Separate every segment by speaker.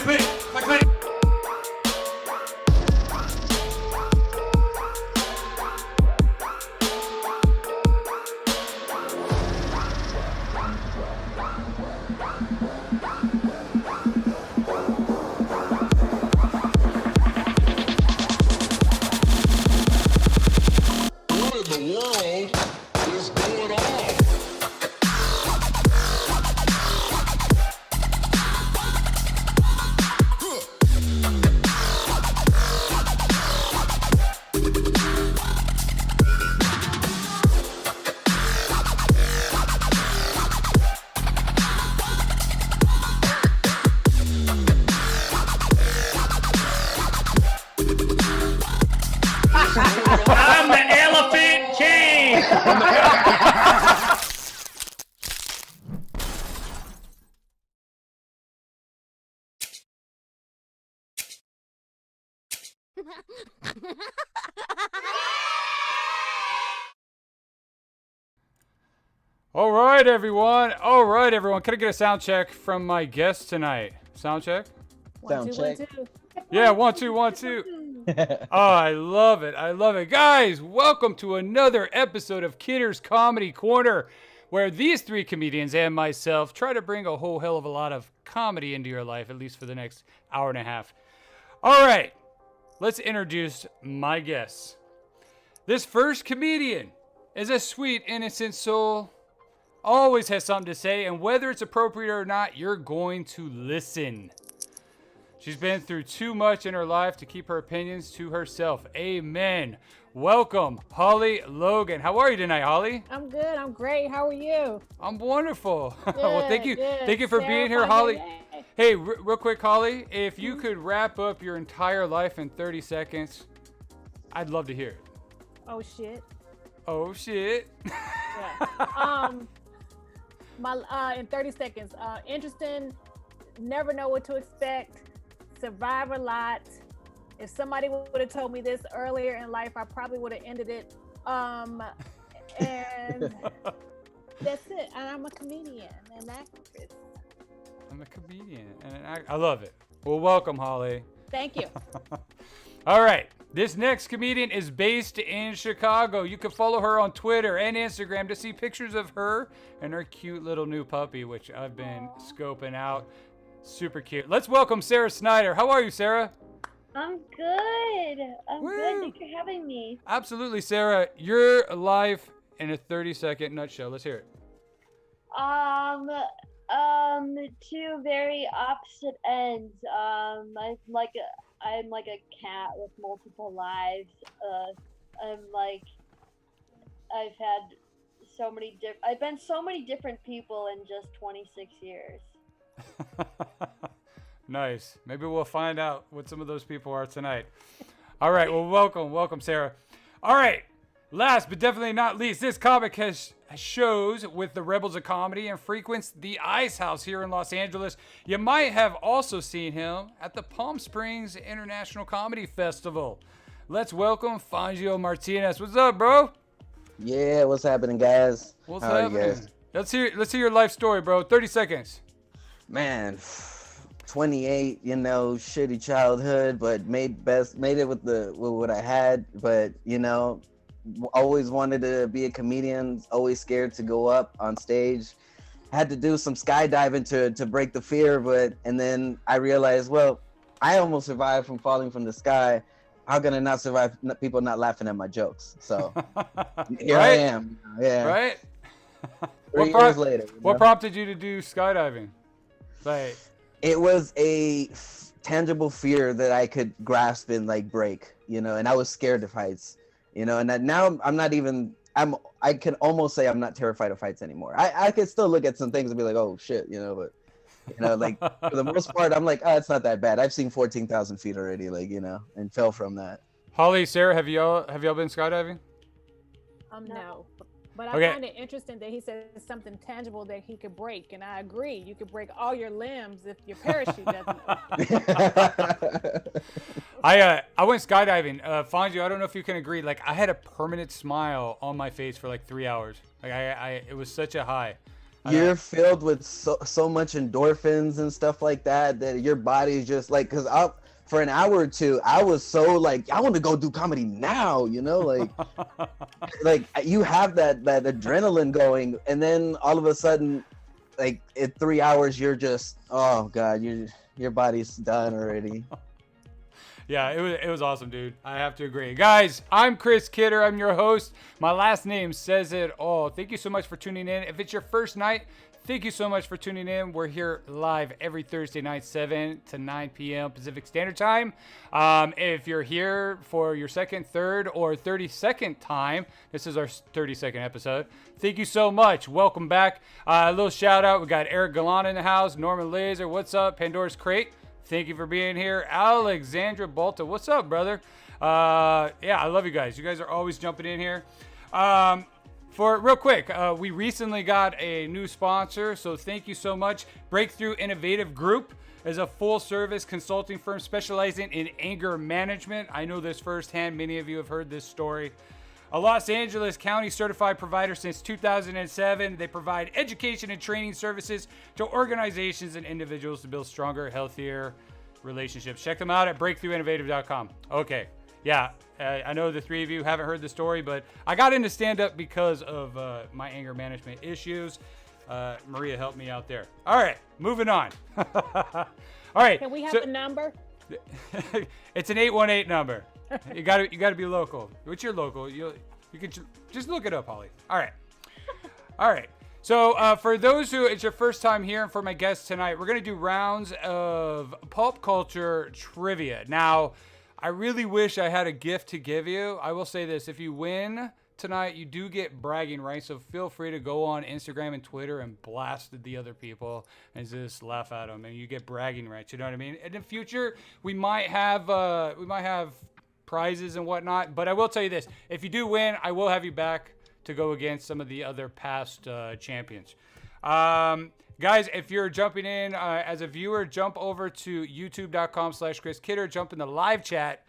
Speaker 1: click, click, click. I'm the Elephant King! All right, everyone. Can I get a sound check from my guest tonight? Sound check?
Speaker 2: Sound check.
Speaker 3: 1 2
Speaker 2: Yeah,
Speaker 3: 1 2.
Speaker 2: 1 2 1 2. Oh, I love it. Guys, welcome to another episode of Kidder's Comedy Corner, where these three comedians and myself try to bring a whole hell of a lot of comedy into your life, at least for the next hour and a half. All right, let's introduce my guests. This first comedian is a sweet, innocent soul, always has something to say, and whether it's appropriate or not, you're going to listen. She's been through too much in her life to keep her opinions to herself. Amen. Welcome, Holly Logan. How are you tonight, Holly?
Speaker 3: I'm good. I'm great. How are you?
Speaker 2: I'm wonderful.
Speaker 3: Good,
Speaker 2: Well, thank you.
Speaker 3: good.
Speaker 2: Thank you for
Speaker 3: Sarah,
Speaker 2: being here,
Speaker 3: Fangio,
Speaker 2: Holly.
Speaker 3: yay.
Speaker 2: Hey, real quick, Holly, if you could wrap up your entire life in 30 seconds, I'd love to hear it.
Speaker 3: Oh shit.
Speaker 2: Oh, shit.
Speaker 3: Yeah. In 30 seconds. Interesting. Never know what to expect. Survive a lot. If somebody would have told me this earlier in life, I probably would have ended it. And that's it. And I'm a comedian and actress.
Speaker 2: I'm a comedian. And I love it. Well, welcome, Holly.
Speaker 3: Thank you.
Speaker 2: All right. This next comedian is based in Chicago. You can follow her on Twitter and Instagram to see pictures of her and her cute little new puppy, which I've been scoping out. Super cute. Let's welcome Sara Snyder. How are you, Sara?
Speaker 4: I'm good. I'm
Speaker 2: Woo.
Speaker 4: good. Thanks for having me.
Speaker 2: Absolutely, Sara. Your life in a 30-second nutshell. Let's hear it.
Speaker 4: Two very opposite ends. I'm like a cat with multiple lives. I've been so many different people in just 26 years.
Speaker 2: Nice. Maybe we'll find out what some of those people are tonight. All right. Well, welcome, Sara. All right. Last but definitely not least, this comic has shows with the Rebels of Comedy and frequents the Ice House here in Los Angeles. You might have also seen him at the Palm Springs International Comedy Festival. Let's welcome Fangio Martinez. What's up, bro?
Speaker 5: Yeah, what's happening, guys?
Speaker 2: What's
Speaker 5: How are
Speaker 2: happening?
Speaker 5: you guys?
Speaker 2: Let's hear your life story, bro. 30 seconds.
Speaker 5: Man, 28, shitty childhood, but made it with what I had, but always wanted to be a comedian, always scared to go up on stage. Had to do some skydiving to break the fear, and then I realized, well, I almost survived from falling from the sky. How can I not survive people not laughing at my jokes? So here I am. Yeah.
Speaker 2: Right?
Speaker 5: 3 years later.
Speaker 2: What prompted you to do skydiving? Like,
Speaker 5: it was a tangible fear that I could grasp and break, and I was scared of heights, and that now I can almost say I'm not terrified of heights anymore. I could still look at some things and be like, oh shit, but for the most part, I'm like, oh, it's not that bad. I've seen 14,000 feet already, and fell from that.
Speaker 2: Holly, Sara, have y'all been skydiving?
Speaker 3: No. But
Speaker 2: Okay.
Speaker 3: I find it interesting that he says something tangible that he could break, and I agree. You could break all your limbs if your parachute doesn't open.
Speaker 2: I went skydiving. Fangio, I don't know if you can agree. I had a permanent smile on my face for 3 hours. It was such a high.
Speaker 5: you're filled with so much endorphins and stuff like that your body's just like, because for an hour or two, I was so like, I want to go do comedy now, you know, like, like you have that adrenaline going, and then all of a sudden, like in 3 hours, you're just, oh God, your body's done already.
Speaker 2: Yeah, it was awesome, dude. I have to agree. Guys, I'm Chris Kidder. I'm your host. My last name says it all. Thank you so much for tuning in. If it's your first night, thank you so much for tuning in. We're here live every Thursday night, 7 to 9 p.m. Pacific Standard Time. If you're here for your second, third, or 32nd time, this is our 32nd episode. Thank you so much. Welcome back. A little shout out. We got Eric Galan in the house. Norman Laser, what's up? Pandora's Crate, thank you for being here. Alexandra Balta, what's up, brother? Yeah, I love you guys. You guys are always jumping in here. For real quick, we recently got a new sponsor, so thank you so much. Breakthrough Innovative Group is a full-service consulting firm specializing in anger management. I know this firsthand. Many of you have heard this story. A Los Angeles County certified provider since 2007. They provide education and training services to organizations and individuals to build stronger, healthier relationships. Check them out at breakthroughinnovative.com. Okay. Yeah, I know the three of you haven't heard the story, but I got into stand-up because of my anger management issues. Maria helped me out there. All right, moving on. All right.
Speaker 3: Can we have the number?
Speaker 2: It's an 818 number. You got to be local. What's your local? You can just look it up, Holly. All right. All right. So for those who it's your first time here, and for my guests tonight, we're gonna do rounds of pulp culture trivia. Now, I really wish I had a gift to give you. I will say this: if you win tonight, you do get bragging rights. So feel free to go on Instagram and Twitter and blast the other people and just laugh at them, and you get bragging rights. You know what I mean? And in the future, we might have prizes and whatnot. But I will tell you this: if you do win, I will have you back to go against some of the other past champions. Guys, if you're jumping in as a viewer, jump over to youtube.com/Chris Kidder. Jump in the live chat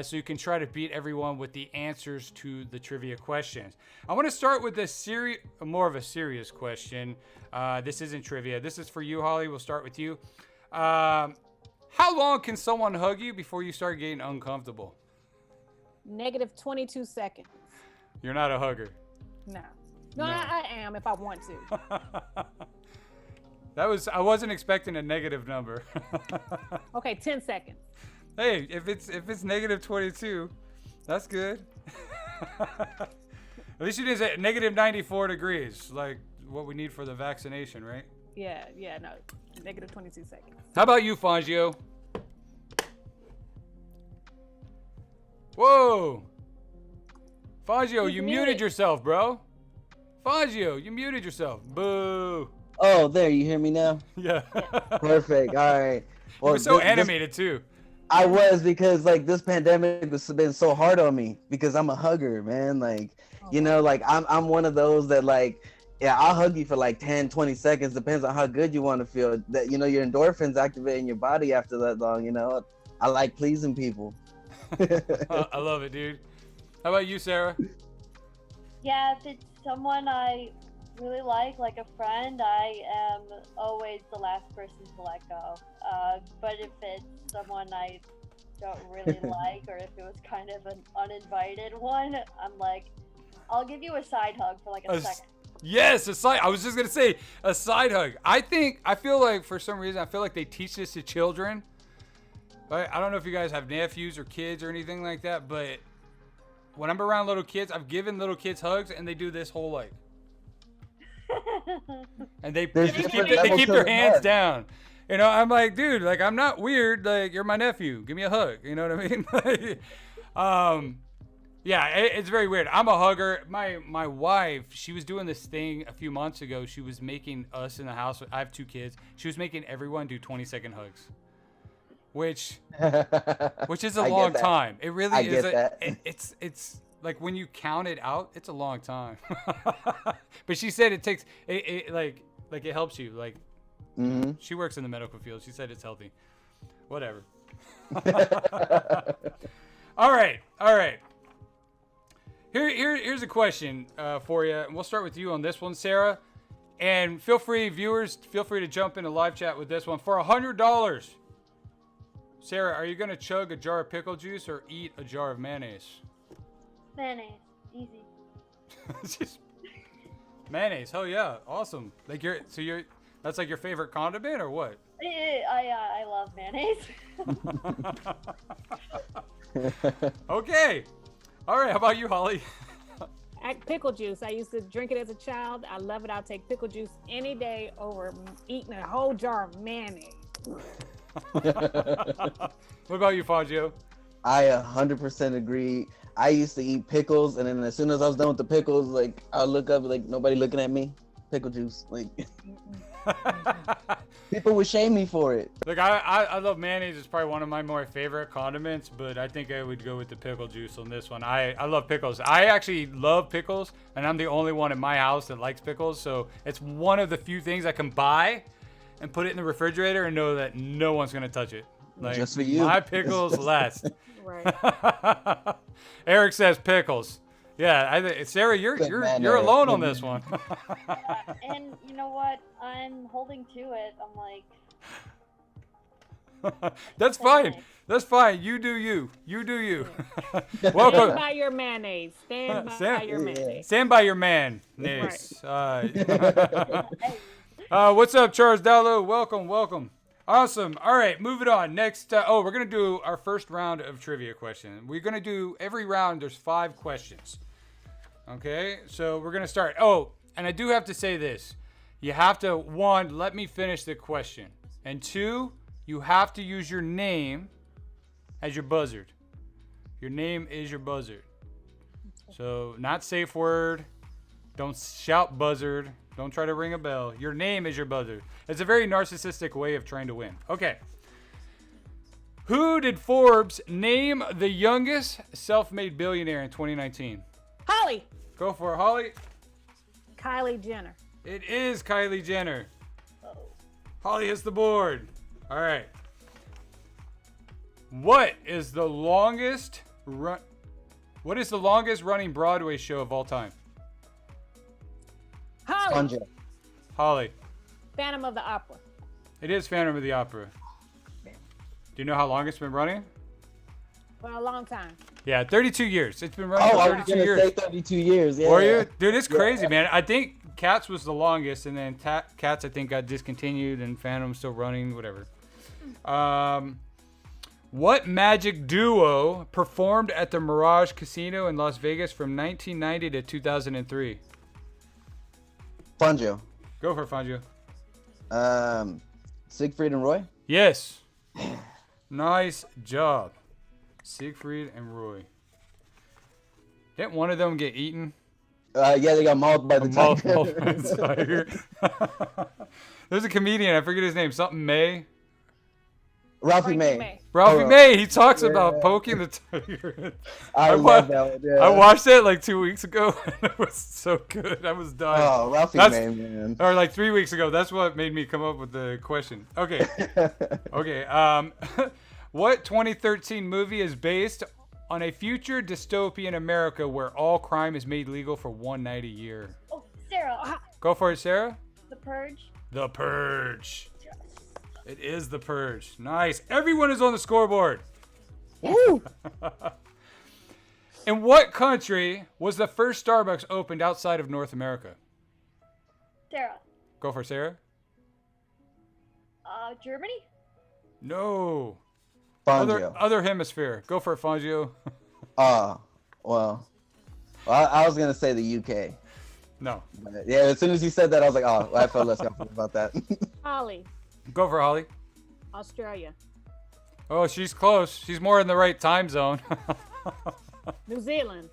Speaker 2: so you can try to beat everyone with the answers to the trivia questions. I want to start with more of a serious question. This isn't trivia. This is for you, Holly. We'll start with you. How long can someone hug you before you start getting uncomfortable?
Speaker 3: Negative 22 seconds.
Speaker 2: You're not a hugger.
Speaker 3: No. I am if I want to.
Speaker 2: I wasn't expecting a negative number.
Speaker 3: Okay, 10 seconds.
Speaker 2: Hey, if it's negative 22, that's good. At least you didn't say negative 94 degrees, like what we need for the vaccination, right?
Speaker 3: Yeah, no. Negative 22 seconds.
Speaker 2: How about you, Fangio? Whoa! Fangio, you muted yourself, bro. Fangio, you muted yourself. Boo.
Speaker 5: Oh, there, you hear me now?
Speaker 2: Yeah.
Speaker 5: Perfect. All right.
Speaker 2: Well, you're so animated too.
Speaker 5: I was, because like this pandemic has been so hard on me because I'm a hugger, man. Like, you know, like I'm one of those that like, yeah, I'll hug you for like 10, 20 seconds. Depends on how good you want to feel. That, you know, your endorphins activate in your body after that long, you know. I like pleasing people.
Speaker 2: I love it, dude. How about you, Sarah?
Speaker 4: Yeah, if it's someone I really like a friend, I am always the last person to let go. But if it's someone I don't really like, or if it was kind of an uninvited one, I'm like, I'll give you a side hug for like a second.
Speaker 2: Yes, a side. I was just gonna say a side hug. I feel like for some reason I feel like they teach this to children. Right? I don't know if you guys have nephews or kids or anything like that, but when I'm around little kids, I've given little kids hugs, and they do this whole like, and they keep their hands down. You know, I'm like, dude, like I'm not weird. Like you're my nephew. Give me a hug. You know what I mean? Yeah, it's very weird. I'm a hugger. My wife, she was doing this thing a few months ago. She was making us in the house. I have 2 kids. She was making everyone do 20-second hugs. Which is a long time. It really is. It's like when you count it out, it's a long time. But she said it takes it like it helps you. Like she works in the medical field. She said it's healthy. Whatever. All right. Here's a question for you, and we'll start with you on this one, Sarah.
Speaker 1: And feel free, viewers, feel free to jump into live chat with this one. For $100, Sarah, are you going to chug a jar of pickle juice or eat a jar of mayonnaise?
Speaker 4: Mayonnaise. Easy.
Speaker 1: Just mayonnaise. Oh, yeah. Awesome. Like that's like your favorite condiment or what?
Speaker 4: I love mayonnaise.
Speaker 1: Okay. All right. How about you, Holly?
Speaker 3: Pickle juice. I used to drink it as a child. I love it. I'll take pickle juice any day over eating a whole jar of mayonnaise.
Speaker 1: What about you, Fangio?
Speaker 5: I 100% agree. I used to eat pickles, and then as soon as I was done with the pickles, like I'll look up, like nobody looking at me. Pickle juice, like people would shame me for it.
Speaker 1: Look, I love mayonnaise. It's probably one of my more favorite condiments, but I think I would go with the pickle juice on this one. I love pickles. I actually love pickles, and I'm the only one in my house that likes pickles. So it's one of the few things I can buy and put it in the refrigerator and know that no one's gonna touch it. Like,
Speaker 5: just for you.
Speaker 1: My pickles last.
Speaker 3: Right.
Speaker 1: Eric says pickles. Yeah, I think Sarah, you're alone on this one.
Speaker 4: And you know what? I'm holding to it. I'm like,
Speaker 1: That's fine. That's fine. You do you. You do you.
Speaker 3: Stand
Speaker 1: Welcome.
Speaker 3: by your mayonnaise. Stand by your mayonnaise.
Speaker 1: Stand by your man. Nice. What's up, Charles Dallo? Welcome. Awesome. All right, moving on. Next, we're going to do our first round of trivia questions. We're going to do every round, there's 5 questions. Okay, so we're going to start. Oh, and I do have to say this. You have to, 1, let me finish the question. And 2, you have to use your name as your buzzard. Your name is your buzzard. So, not safe word. Don't shout buzzard. Don't try to ring a bell. Your name is your buzzard. It's a very narcissistic way of trying to win. Okay. Who did Forbes name the youngest self-made billionaire in 2019?
Speaker 3: Holly.
Speaker 1: Go for it, Holly.
Speaker 3: Kylie Jenner.
Speaker 1: It is Kylie Jenner. Holly hits the board. All right. What is the longest running Broadway show of all time?
Speaker 3: Holly.
Speaker 5: Fangio.
Speaker 1: Holly.
Speaker 3: Phantom of the Opera.
Speaker 1: It is Phantom of the Opera. Do you know how long it's been running?
Speaker 3: For a long time.
Speaker 1: Yeah, 32 years. It's been running
Speaker 5: Oh, I
Speaker 1: for
Speaker 5: was
Speaker 1: 32
Speaker 5: gonna
Speaker 1: years.
Speaker 5: say 32 years. Yeah.
Speaker 1: Were you? Dude, it's crazy, man. I think Cats was the longest, and then Cats, I think, got discontinued, and Phantom's still running, whatever. What magic duo performed at the Mirage Casino in Las Vegas from 1990 to 2003?
Speaker 5: Fangio.
Speaker 1: Go for it, Fangio.
Speaker 5: Siegfried and Roy.
Speaker 1: Yes. Nice job. Siegfried and Roy. Didn't one of them get eaten?
Speaker 5: Yeah, they got mauled by the
Speaker 1: Tiger. There's a comedian, I forget his name, something May.
Speaker 5: Ralphie May.
Speaker 1: Ralphie May, he talks about poking the tiger.
Speaker 5: I love that one. Yeah.
Speaker 1: I watched it like 2 weeks ago, and it was so good. I was dying.
Speaker 5: Oh, Ralphie May, man.
Speaker 1: Or like 3 weeks ago. That's what made me come up with the question. Okay. Okay. What 2013 movie is based on a future dystopian America where all crime is made legal for one night a year?
Speaker 4: oh, Sarah.
Speaker 1: Go for it, Sarah.
Speaker 4: The Purge.
Speaker 1: The Purge. It is The Purge. Nice. Everyone is on the scoreboard.
Speaker 5: Woo!
Speaker 1: In what country was the first Starbucks opened outside of North America?
Speaker 4: Sarah.
Speaker 1: Go for it, Sarah.
Speaker 4: Germany.
Speaker 1: No.
Speaker 5: Fangio.
Speaker 1: Other hemisphere. Go for it, Fangio.
Speaker 5: Well, I was gonna say the UK.
Speaker 1: No.
Speaker 5: But yeah, as soon as you said that, I was like, oh, I felt less confident about that.
Speaker 3: Holly.
Speaker 1: Go for it, Holly.
Speaker 3: Australia.
Speaker 1: Oh, she's close. She's more in the right time zone.
Speaker 3: New Zealand.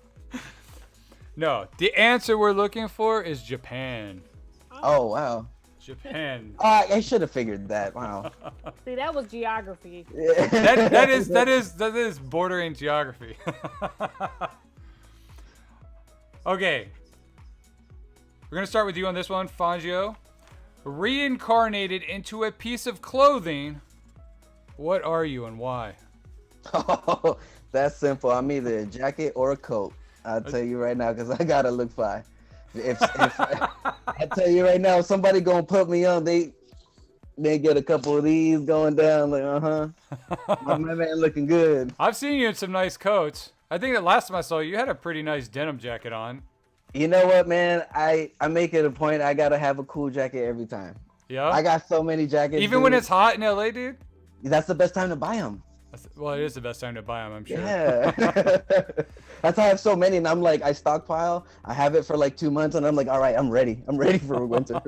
Speaker 1: No. The answer we're looking for is Japan.
Speaker 5: Oh wow.
Speaker 1: Japan.
Speaker 5: I should have figured that. Wow.
Speaker 3: See, that was geography.
Speaker 1: that is bordering geography. Okay. We're gonna start with you on this one, Fangio. Reincarnated into a piece of clothing. What are you and why?
Speaker 5: Oh, that's simple. I'm either a jacket or a coat. I'll tell you right now because I gotta look fly. If I tell you right now, if somebody gonna put me on, they get a couple of these going down. Like, my man looking good.
Speaker 2: I've seen you in some nice coats. I think the last time I saw you, you had a pretty nice denim jacket on.
Speaker 5: You know what, man? I make it a point. I gotta have a cool jacket every time.
Speaker 2: Yeah.
Speaker 5: I got so many jackets.
Speaker 2: Even when it's hot in LA, dude.
Speaker 5: That's the best time to buy them.
Speaker 2: Well, it is the best time to buy them, I'm sure.
Speaker 5: Yeah. That's how I have so many, and I'm like, I stockpile. I have it for like 2 months, and I'm like, all right, I'm ready. I'm ready for winter.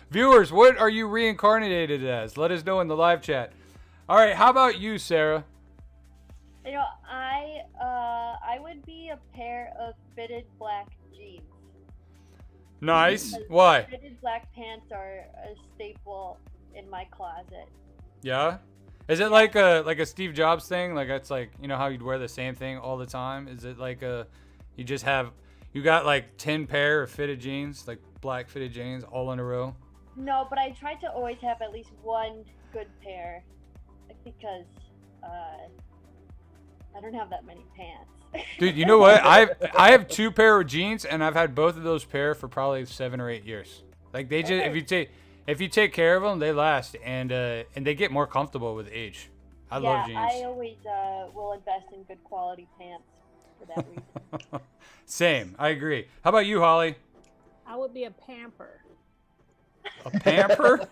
Speaker 2: Viewers, what are you reincarnated as? Let us know in the live chat. All right, how about you, Sarah?
Speaker 4: You know, I would be a pair of fitted black jeans.
Speaker 2: Nice.
Speaker 4: Because
Speaker 2: Why?
Speaker 4: Fitted black pants are a staple in my closet.
Speaker 2: Yeah. Is it like a Steve Jobs thing? Like it's like, you know how you'd wear the same thing all the time? Is it like you got like 10 pair of fitted jeans, like black fitted jeans all in a row?
Speaker 4: No, but I try to always have at least one good pair because I don't have that many pants.
Speaker 2: Dude, you know what? I have 2 pair of jeans, and I've had both of those pair for probably 7 or 8 years. Like they just if you take care of them, they last, and they get more comfortable with age. I love jeans.
Speaker 4: I always will invest in good quality pants for that reason.
Speaker 2: Same, I agree. How about you, Holly?
Speaker 3: I would be a pamper.
Speaker 2: A pamper?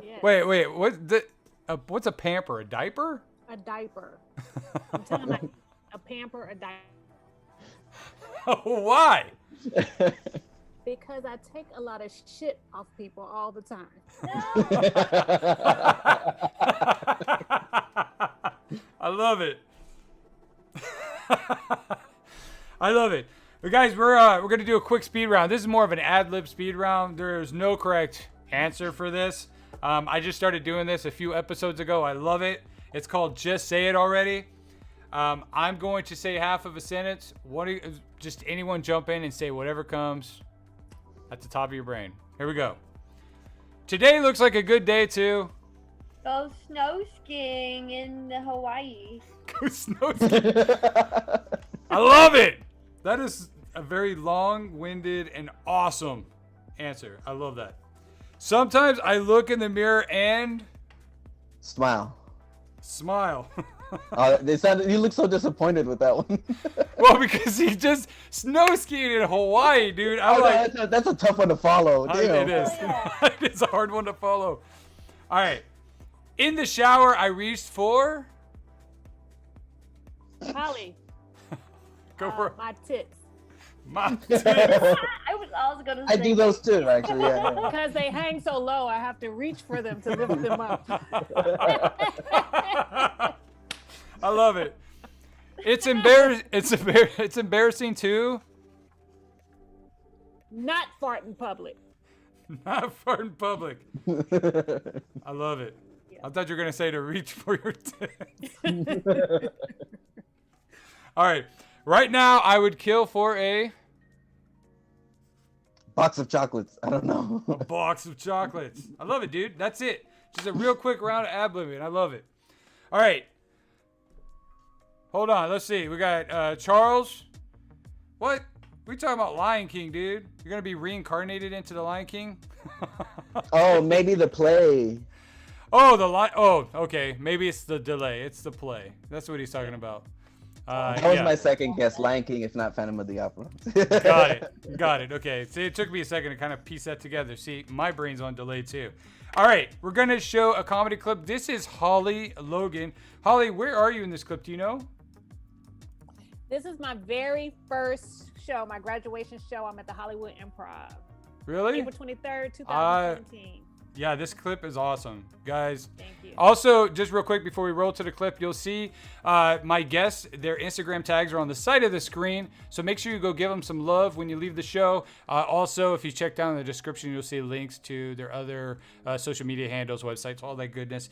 Speaker 3: Yes.
Speaker 2: Wait, what's a pamper? A diaper?
Speaker 3: A diaper. I'm telling you, a pamper, a diaper.
Speaker 2: Why?
Speaker 3: Because I take a lot of shit off people all the time.
Speaker 2: I love it. I love it. But guys, we're gonna do a quick speed round. This is more of an ad-lib speed round. There's no correct answer for this. I just started doing this a few episodes ago. I love it. It's called Just Say It Already. I'm going to say half of a sentence. Just anyone jump in and say whatever comes at the top of your brain. Here we go. Today looks like a good day to
Speaker 4: Go snow skiing in Hawaii.
Speaker 2: go snow skiing. I love it. That is a very long-winded and awesome answer. I love that. Sometimes I look in the mirror and
Speaker 5: Smile.
Speaker 2: smile.
Speaker 5: You look so disappointed with that one.
Speaker 2: Well, because he just snow skiing in Hawaii, dude. I'm like,
Speaker 5: that's a tough one to follow.
Speaker 2: it
Speaker 5: Damn.
Speaker 2: is. It's a hard one to follow. All right. In the shower, I reached for.
Speaker 3: Holly.
Speaker 2: Go for it.
Speaker 3: My tits.
Speaker 2: My
Speaker 4: I was also gonna say
Speaker 5: I do those too, actually. Yeah.
Speaker 3: Because they hang so low, I have to reach for them to lift them up.
Speaker 2: I love it. It's embarrassing. It's embarrassing too.
Speaker 3: Not fart in public.
Speaker 2: Not fart in public. I love it. I thought you were gonna say to reach for your tits. All right. Right now, I would kill for a
Speaker 5: Box of chocolates. I don't know.
Speaker 2: box of chocolates. I love it, dude. That's it. Just a real quick round of ad-libbing. I love it. All right. Hold on. Let's see. We got Charles. What? We talking about Lion King, dude. You're going to be reincarnated into the Lion King?
Speaker 5: Oh, maybe the play.
Speaker 2: Oh, Oh, okay. Maybe it's the delay. It's the play. That's what he's talking about.
Speaker 5: That was my second guess. Lion King, if not Phantom of the Opera.
Speaker 2: Got it. Okay. See, it took me a second to kind of piece that together. See, my brain's on delay too. All right. We're going to show a comedy clip. This is Holly Logan. Holly, where are you in this clip? Do you know?
Speaker 3: This is my very first show, my graduation show. I'm at the Hollywood Improv.
Speaker 2: Really?
Speaker 3: April 23rd, 2017.
Speaker 2: Yeah, this clip is awesome. Guys,
Speaker 3: Thank you.
Speaker 2: also, just real quick before we roll to the clip, you'll see my guests, their Instagram tags are on the side of the screen. So make sure you go give them some love when you leave the show. Also, if you check down in the description, you'll see links to their other social media handles, websites, all that goodness.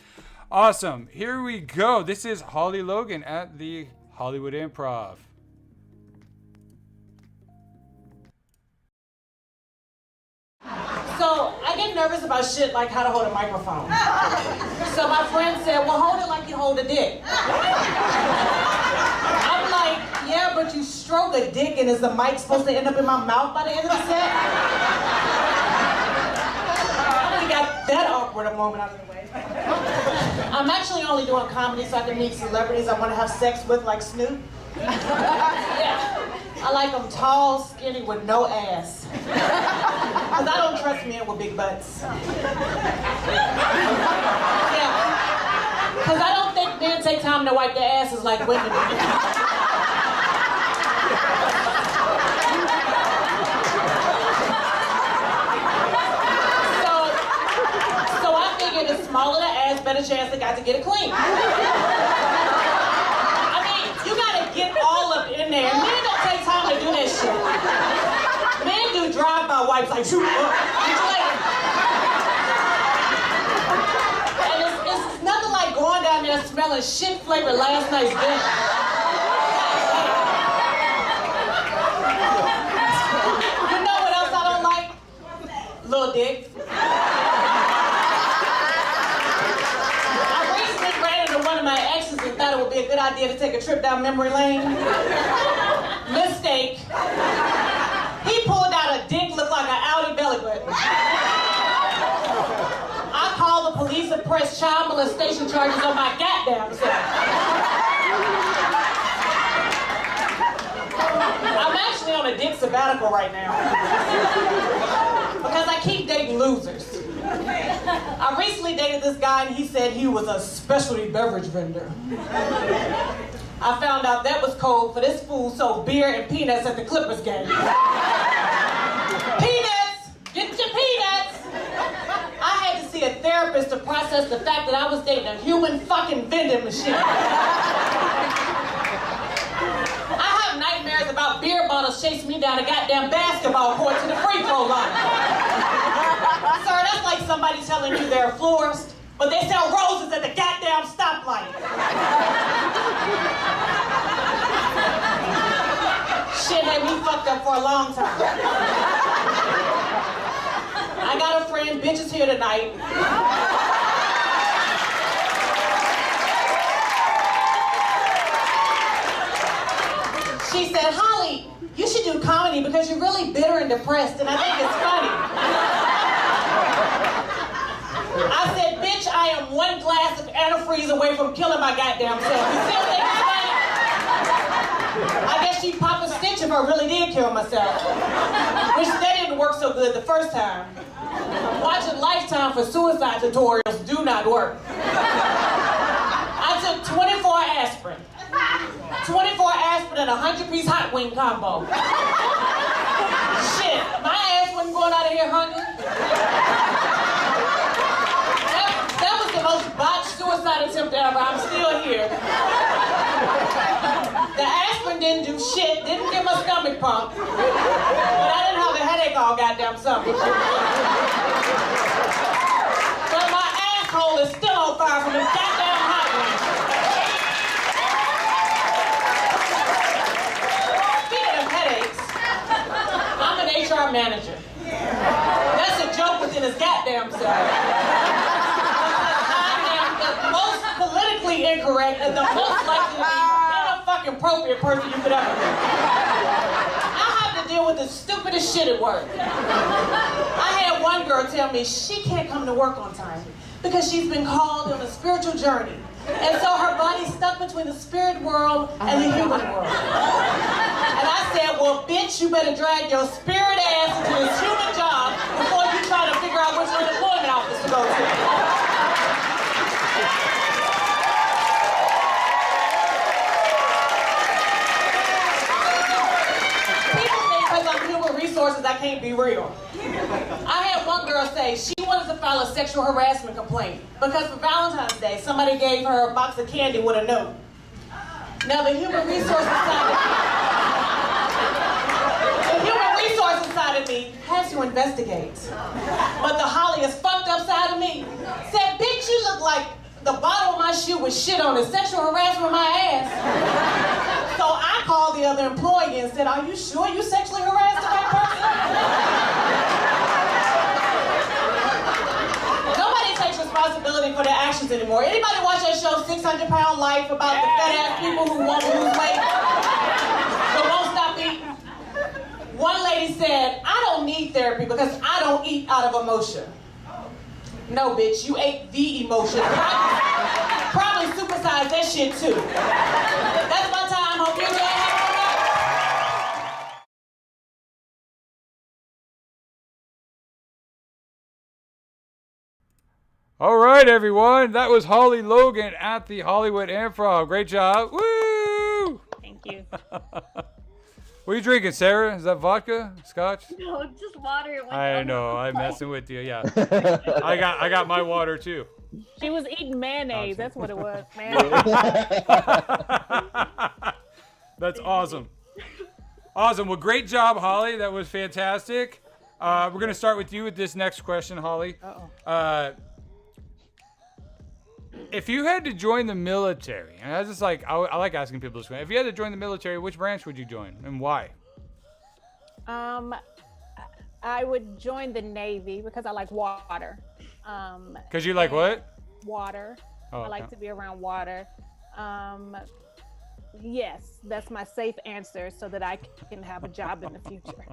Speaker 2: Awesome. Here we go. This is Holly Logan at the Hollywood Improv.
Speaker 6: So I get nervous about shit like how to hold a microphone. So my friend said, well, hold it like you hold a dick. I'm like, yeah, but would you stroke a dick and is the mic supposed to end up in my mouth by the end of the set? We got that awkward a moment out of the way. I'm actually only doing comedy so I can meet celebrities I want to have sex with, like Snoop. Yeah. I like them tall, skinny, with no ass. Because I don't trust men with big butts. Yeah. Because I don't think men take time to wipe their asses like women do. So I figured the smaller the ass, better chance they got to get it clean. I mean, you gotta get all up in there. Men don't take time to do that shit. Men do drive-by wipes like, shoot, get you later. And it's nothing like going down there smelling shit-flavored last night's dinner. You know what else I don't like? Little dick. I recently ran into one of my exes and thought it would be a good idea to take a trip down memory lane. Mistake. He pulled out a dick looked like an Audi belly button. I called the police and pressed child molestation charges on my goddamn self. I'm actually on a dick sabbatical right now. Because I keep dating losers. I recently dated this guy and he said he was a specialty beverage vendor. I found out that was code for this fool sold beer and peanuts at the Clippers game. Peanuts! Get your peanuts! I had to see a therapist to process the fact that I was dating a human fucking vending machine. I have nightmares about beer bottles chasing me down a goddamn basketball court to the free throw line. Sir, that's like somebody telling you they're a florist, but they sell roses at the goddamn stoplight. Shit had me fucked up for a long time. I got a friend, bitch is here tonight. She said, Holly, you should do comedy because you're really bitter and depressed and I think it's funny. I said, bitch, I am one glass of antifreeze away from killing my goddamn self. You still think it's funny? I guess she'd pop a stitch if I really did kill myself. Which that didn't work so good the first time. Watching Lifetime for suicide tutorials do not work. I took 24 aspirin. 24 aspirin and a 100-piece hot wing combo. Shit, my ass wasn't going out of here hungry. That was the most botched suicide attempt ever. I'm still here. The aspirin didn't do shit, didn't get my stomach pumped. But I didn't have a headache all goddamn summer. But my asshole is still on fire from the goddamn hot wings. Speaking of headaches, I'm an HR manager. That's a joke within his goddamn self. I am the most politically incorrect and the most likely to be inappropriate person you could ever be. I have to deal with the stupidest shit at work. I had one girl tell me she can't come to work on time because she's been called on a spiritual journey. And so her body's stuck between the spirit world and the human world. And I said, well, bitch, you better drag your spirit ass into this human job before you try to figure out which unemployment office to go to. Resources, I can't be real. I had one girl say she wanted to file a sexual harassment complaint because for Valentine's Day, somebody gave her a box of candy with a note. Now the human resources side of me has to investigate. But the Holly is fucked up side of me said, bitch, you look like the bottom of my shoe with shit on it. Sexual harassment my ass. So I called the other employee and said, are you sure you sexually harassed the right person? Nobody takes responsibility for their actions anymore. Anybody watch that show 600 Pound Life about the fat ass people who want to lose weight? The One lady said, I don't need therapy because I don't eat out of emotion. No, bitch, you ate the emotion. Probably supersized that shit too. That's my time. Hope you enjoy it.
Speaker 2: All right, everyone. That was Holly Logan at the Hollywood Improv. Great job. Woo!
Speaker 3: Thank you.
Speaker 2: What are you drinking, Sarah? Is that vodka? Scotch?
Speaker 4: No, just water. It went
Speaker 2: I
Speaker 4: down
Speaker 2: know.
Speaker 4: the
Speaker 2: I'm
Speaker 4: pipe.
Speaker 2: messing with you. Yeah. I got my water too.
Speaker 3: She was eating mayonnaise. That's what it was, mayonnaise.
Speaker 2: That's awesome. Awesome. Well, great job, Holly. That was fantastic. We're going to start with you with this next question, Holly. If you had to join the military, and I just like, I like asking people this question. If you had to join the military, which branch would you join and why?
Speaker 3: I would join the Navy because I like water.
Speaker 2: Because you like what?
Speaker 3: Water.
Speaker 2: Oh,
Speaker 3: I like to be around water. Yes, that's my safe answer so that I can have a job in the future.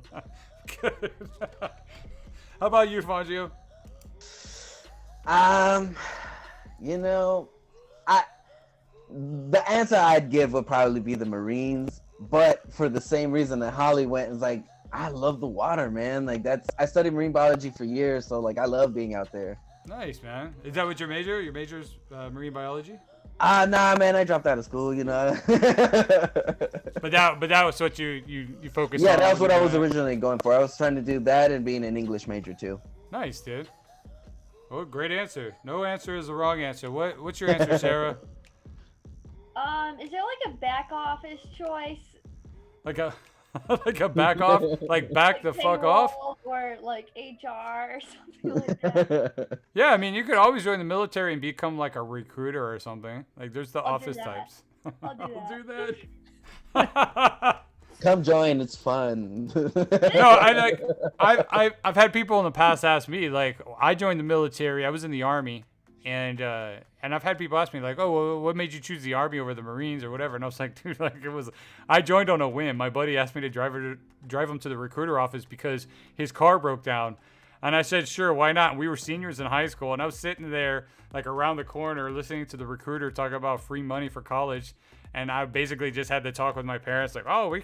Speaker 2: Good. How about you, Fangio?
Speaker 5: You know, the answer I'd give would probably be the Marines, but for the same reason that Holly went, is like, I love the water, man. Like I studied marine biology for years, so like I love being out there.
Speaker 2: Nice, man. Is that what your major? Your major's marine biology?
Speaker 5: Nah, man, I dropped out of school, you know.
Speaker 2: But that was what you focused on.
Speaker 5: Yeah, that was what I was originally going for. I was trying to do that and being an English major too.
Speaker 2: Nice, dude. Well, great answer. No answer is the wrong answer. What's your answer, Sarah?
Speaker 4: Is there like a back office choice?
Speaker 2: Like a like a back off? Like back
Speaker 4: Like
Speaker 2: the fuck off?
Speaker 4: or like HR or something like that.
Speaker 2: Yeah, I mean, you could always join the military and become like a recruiter or something. Like there's the
Speaker 4: I'll do
Speaker 2: office
Speaker 4: that.
Speaker 2: types.
Speaker 4: I'll do that.
Speaker 2: that.
Speaker 5: Come join, it's fun.
Speaker 2: No, I've had people in the past ask me, like, I joined the military, I was in the Army, and I've had people ask me like, oh, well, what made you choose the Army over the Marines or whatever? And I was like, dude, like I joined on a whim. My buddy asked me to drive him to the recruiter office because his car broke down, and I said, sure, why not? And we were seniors in high school, and I was sitting there like around the corner listening to the recruiter talk about free money for college, and I basically just had to talk with my parents like, oh,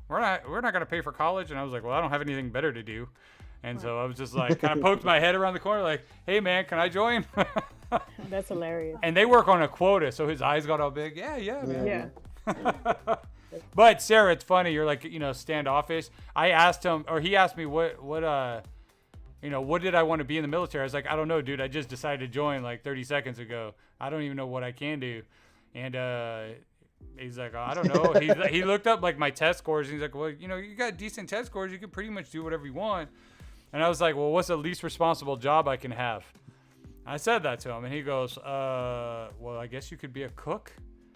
Speaker 2: we're not gonna pay for college. And I was like, well, I don't have anything better to do. And so I was just like, kind of poked my head around the corner like, hey man, can I join?
Speaker 3: That's hilarious.
Speaker 2: And they work on a quota, so his eyes got all big. Yeah, man.
Speaker 3: Yeah.
Speaker 2: But Sarah, it's funny, you're like, standoffish. I asked him, or he asked me what did I want to be in the military? I was like, I don't know, dude. I just decided to join like 30 seconds ago. I don't even know what I can do. And he's like, I don't know. He looked up like my test scores, and he's like, well, you got decent test scores. You can pretty much do whatever you want. And I was like, well, what's the least responsible job I can have? I said that to him, and he goes, well, I guess you could be a cook.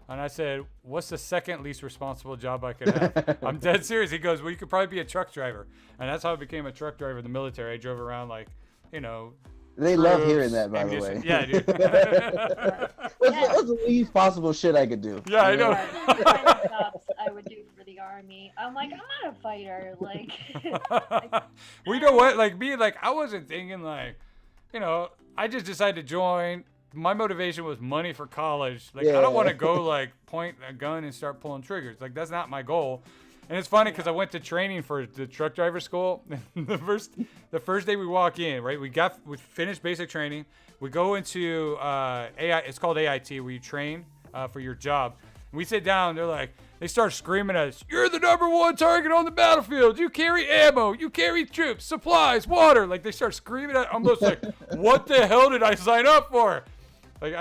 Speaker 2: And I said, what's the second least responsible job I could have? I'm dead serious. He goes, well, you could probably be a truck driver. And that's how I became a truck driver in the military. I drove around like,
Speaker 5: They love hearing that, by the way.
Speaker 2: Yeah, dude.
Speaker 5: What's the least possible shit I could do?
Speaker 2: Yeah, I know.
Speaker 4: What kind of jobs I would do for the Army. I'm like, I'm not a fighter. Like,
Speaker 2: Well, you know what? Like me, like I wasn't thinking like, I just decided to join. My motivation was money for college. Like I don't want to go like point a gun and start pulling triggers. Like that's not my goal. And it's funny because I went to training for the truck driver school. the first day we walk in, right? We finished basic training. We go into AI. It's called AIT, where you train for your job. And we sit down. They start screaming at us. You're the #1 target on the battlefield. You carry ammo. You carry troops, supplies, water. Like they start screaming at. I'm just like, what the hell did I sign up for? Like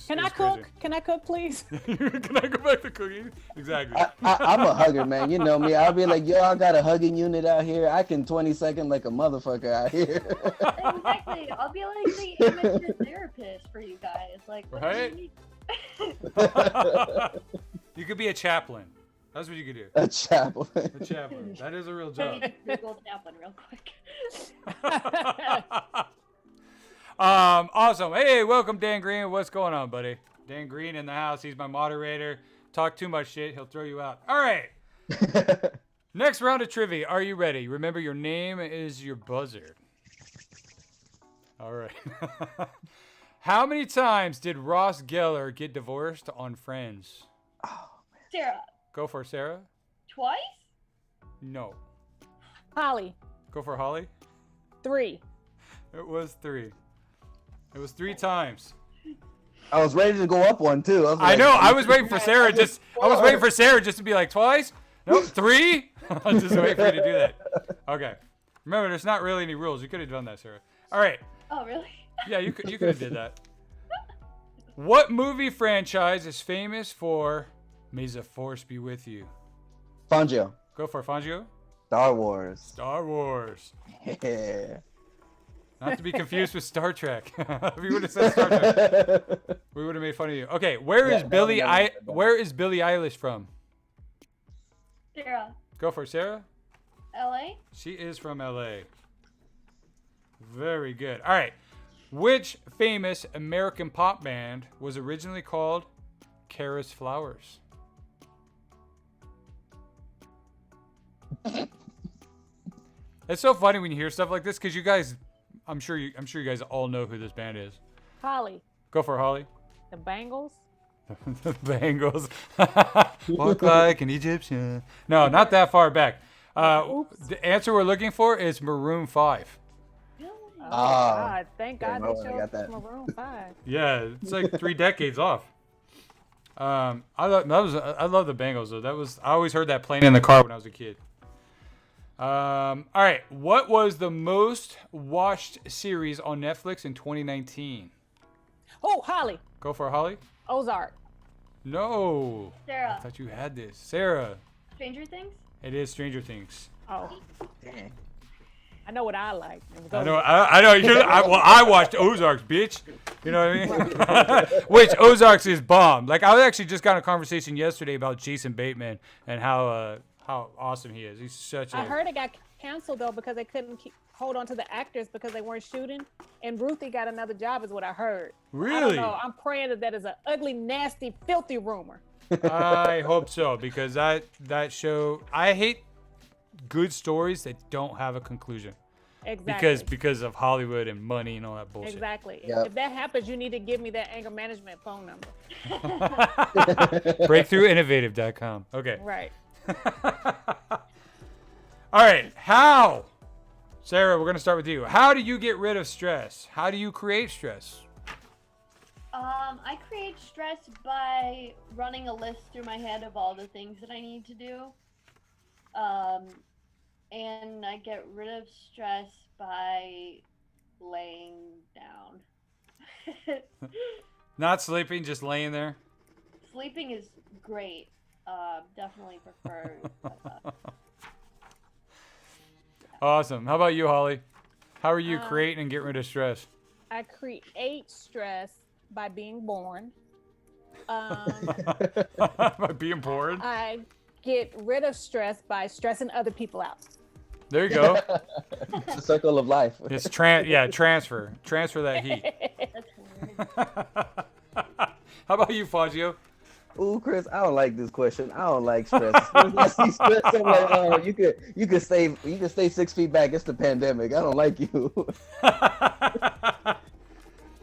Speaker 3: Can I cook? Crazy. Can I cook, please?
Speaker 2: Can I go back to cooking? Exactly.
Speaker 5: I'm a hugger, man. You know me. I'll be like, yo, I got a hugging unit out here. I can 20-second like a motherfucker out here.
Speaker 4: Exactly. I'll be like the amateur therapist for you guys. Like, what
Speaker 2: right?
Speaker 4: do you need?
Speaker 2: You could be a chaplain. That's what you could do.
Speaker 5: A chaplain.
Speaker 2: A chaplain. That is a real job.
Speaker 4: Google chaplain real quick.
Speaker 2: Awesome. Hey, welcome, Dan Green. What's going on, buddy? Dan Green in the house. He's my moderator. Talk too much shit, he'll throw you out. All right. Next round of trivia. Are you ready? Remember, your name is your buzzer. All right. How many times did Ross Geller get divorced on Friends?
Speaker 4: Sarah.
Speaker 2: Go for Sarah.
Speaker 4: Twice?
Speaker 2: No.
Speaker 3: Holly,
Speaker 2: Go for Holly.
Speaker 3: 3.
Speaker 2: It was 3. It was 3 times.
Speaker 5: I was ready to go up one too.
Speaker 2: I know. I was waiting for Sarah. I was waiting for Sarah just to be like twice. Nope, 3. I was just waiting for you to do that. Okay. Remember, there's not really any rules. You could have done that, Sarah. All right.
Speaker 4: Oh, really?
Speaker 2: Yeah, you could have did that. What movie franchise is famous for "May the Force be with you"?
Speaker 5: Fangio.
Speaker 2: Go for Fangio.
Speaker 5: Star Wars.
Speaker 2: Star Wars.
Speaker 5: Yeah.
Speaker 2: Not to be confused with Star Trek. If you would have said Star Trek, we would have made fun of you. Okay, where is Billie Eilish from?
Speaker 4: Sarah.
Speaker 2: Go for Sarah.
Speaker 4: LA?
Speaker 2: She is from LA. Very good. All right. Which famous American pop band was originally called Karis Flowers? It's so funny when you hear stuff like this because you guys, I'm sure you guys all know who this band is.
Speaker 3: Holly,
Speaker 2: Go for Holly.
Speaker 3: the Bengals.
Speaker 2: The Bengals. Walk like an Egyptian. No, not that far back. The answer we're looking for is Maroon 5.
Speaker 3: Oh,
Speaker 5: Ah.
Speaker 3: God. Thank God
Speaker 5: Damn, I
Speaker 3: they
Speaker 5: would've
Speaker 3: showed
Speaker 5: got that.
Speaker 3: Maroon 5.
Speaker 2: Yeah, it's like 3 decades off. I love the Bengals though. I always heard that playing in the car when I was a kid. All right, what was the most watched series on Netflix in 2019?
Speaker 3: Oh, Holly,
Speaker 2: Go for Holly.
Speaker 3: Ozark.
Speaker 2: No.
Speaker 4: Sarah.
Speaker 2: I thought you had this. Sarah.
Speaker 4: Stranger Things?
Speaker 2: It is Stranger Things.
Speaker 3: Oh,
Speaker 5: Dang.
Speaker 3: I know what I like. It was
Speaker 2: I know.
Speaker 3: Ozark.
Speaker 2: I know. I watched Ozarks, bitch. You know what I mean? Which Ozarks is bomb. Like I actually just got a conversation yesterday about Jason Bateman and how awesome he is. He's such a.
Speaker 3: I heard it got canceled though because they couldn't hold on to the actors because they weren't shooting. And Ruthie got another job, is what I heard.
Speaker 2: Really?
Speaker 3: I don't know. I'm praying that is an ugly, nasty, filthy rumor.
Speaker 2: I hope so because that show. I hate good stories that don't have a conclusion.
Speaker 3: Exactly.
Speaker 2: Because of Hollywood and money and all that bullshit.
Speaker 3: Exactly.
Speaker 5: Yep.
Speaker 3: If that happens, you need to give me that anger management phone number.
Speaker 2: Breakthroughinnovative.com. Okay.
Speaker 3: Right.
Speaker 2: All right. How? Sarah, we're going to start with you. How do you get rid of stress? How do you create stress?
Speaker 4: I create stress by running a list through my head of all the things that I need to do. And I get rid of stress by laying down.
Speaker 2: Not sleeping, just laying there?
Speaker 4: Sleeping is great. Definitely prefer.
Speaker 2: Awesome. How about you, Holly? How are you creating and getting rid of stress?
Speaker 3: I create stress by being born.
Speaker 2: By being bored?
Speaker 3: I get rid of stress by stressing other people out.
Speaker 2: There you go.
Speaker 5: It's the circle of life.
Speaker 2: It's transfer. Transfer that heat.
Speaker 4: That's weird.
Speaker 2: How about you, Fangio?
Speaker 5: Ooh, Chris, I don't like this question. I don't like stress. When I see stress, I'm like, oh, you could stay 6 feet back. It's the pandemic. I don't like you.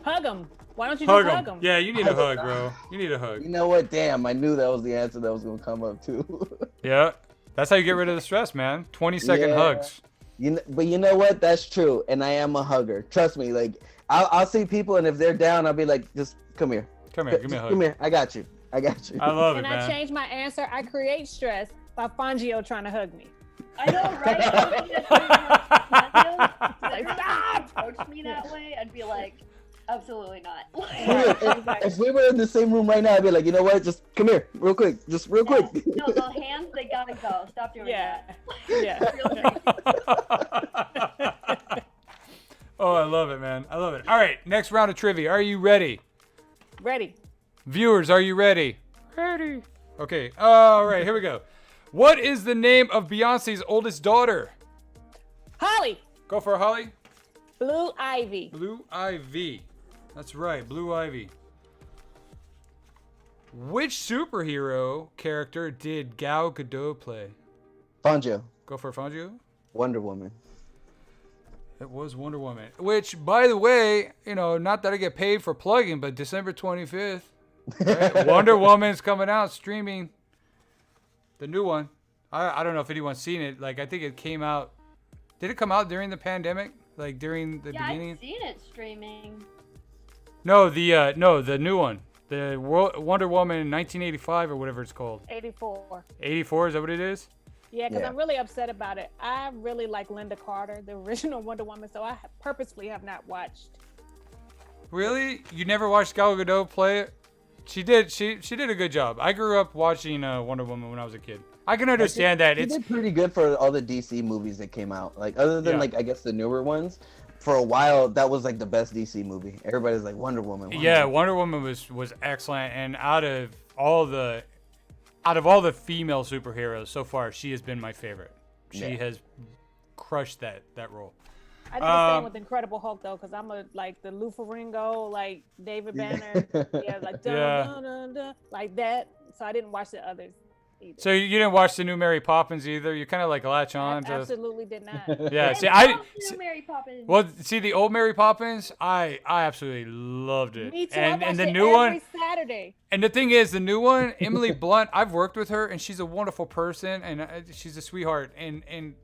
Speaker 3: Hug them. Why don't you just hug them?
Speaker 2: Yeah, you need a hug, bro. You need a hug.
Speaker 5: You know what? Damn, I knew that was the answer that was gonna come up too.
Speaker 2: Yeah. That's how you get rid of the stress, man. 20-second
Speaker 5: Yeah.
Speaker 2: hugs.
Speaker 5: But you know what? That's true, and I am a hugger. Trust me. Like I'll see people, and if they're down, I'll be like, just come here.
Speaker 2: Come here, give me a hug.
Speaker 5: Come here. I got you. I got you.
Speaker 2: I love it,
Speaker 3: And
Speaker 2: man.
Speaker 3: I change my answer. I create stress by Fangio trying to hug me.
Speaker 4: I know, right? I
Speaker 3: Like,
Speaker 4: was
Speaker 3: stop!
Speaker 4: approach me that way, I'd be like, absolutely not.
Speaker 5: If we were in the same room right now, I'd be like, you know what? Just come here, real quick. Just real quick.
Speaker 4: No, the hands, they gotta go. Stop doing
Speaker 3: Yeah.
Speaker 4: that.
Speaker 3: Yeah.
Speaker 2: Oh, I love it, man. I love it. All right, next round of trivia. Are you ready?
Speaker 3: Ready.
Speaker 2: Viewers, are you ready? Ready. Okay, all right, here we go. What is the name of Beyonce's oldest daughter?
Speaker 3: Holly.
Speaker 2: Go for it, Holly.
Speaker 3: Blue Ivy.
Speaker 2: Blue Ivy. That's right, Blue Ivy. Which superhero character did Gal Gadot play?
Speaker 5: Fangio.
Speaker 1: Go for Fangio.
Speaker 5: Wonder Woman.
Speaker 1: It was Wonder Woman. Which, by the way, not that I get paid for plugging, but December 25th, right? Wonder Woman's coming out streaming. The new one. I don't know if anyone's seen it. Like, I think it came out. Did it come out during the pandemic? Like during the beginning?
Speaker 4: I've seen it streaming.
Speaker 1: No, the new one. The Wonder Woman 1985 or whatever it's called.
Speaker 3: 84.
Speaker 1: 84, is that what it is?
Speaker 3: Yeah, because I'm really upset about it. I really like Linda Carter, the original Wonder Woman, so I purposefully have not watched.
Speaker 1: Really? You never watched Gal Gadot play it? She did. She did a good job. I grew up watching Wonder Woman when I was a kid. I can understand that.
Speaker 5: She did pretty good for all the DC movies that came out. Like, other than I guess the newer ones. For a while, that was like the best DC movie. Everybody's like Wonder Woman.
Speaker 1: Wonder Woman was excellent, and out of all the female superheroes so far, she has been my favorite. She has crushed that role.
Speaker 3: I did the same with Incredible Hulk though, because I'm like the Lou Ferrigno, like David Banner, like dun, dun, dun, like that. So I didn't watch the others either.
Speaker 1: So you didn't watch the new Mary Poppins either? You kind of like latch on to.
Speaker 3: Absolutely did not.
Speaker 1: Yeah, see,
Speaker 4: Mary Poppins.
Speaker 1: Well, see the old Mary Poppins, I absolutely loved it.
Speaker 3: Me too.
Speaker 1: And
Speaker 3: I watch
Speaker 1: the
Speaker 3: it
Speaker 1: new
Speaker 3: every
Speaker 1: one.
Speaker 3: Saturday.
Speaker 1: And the thing is, the new one, Emily Blunt, I've worked with her, and she's a wonderful person, and she's a sweetheart, and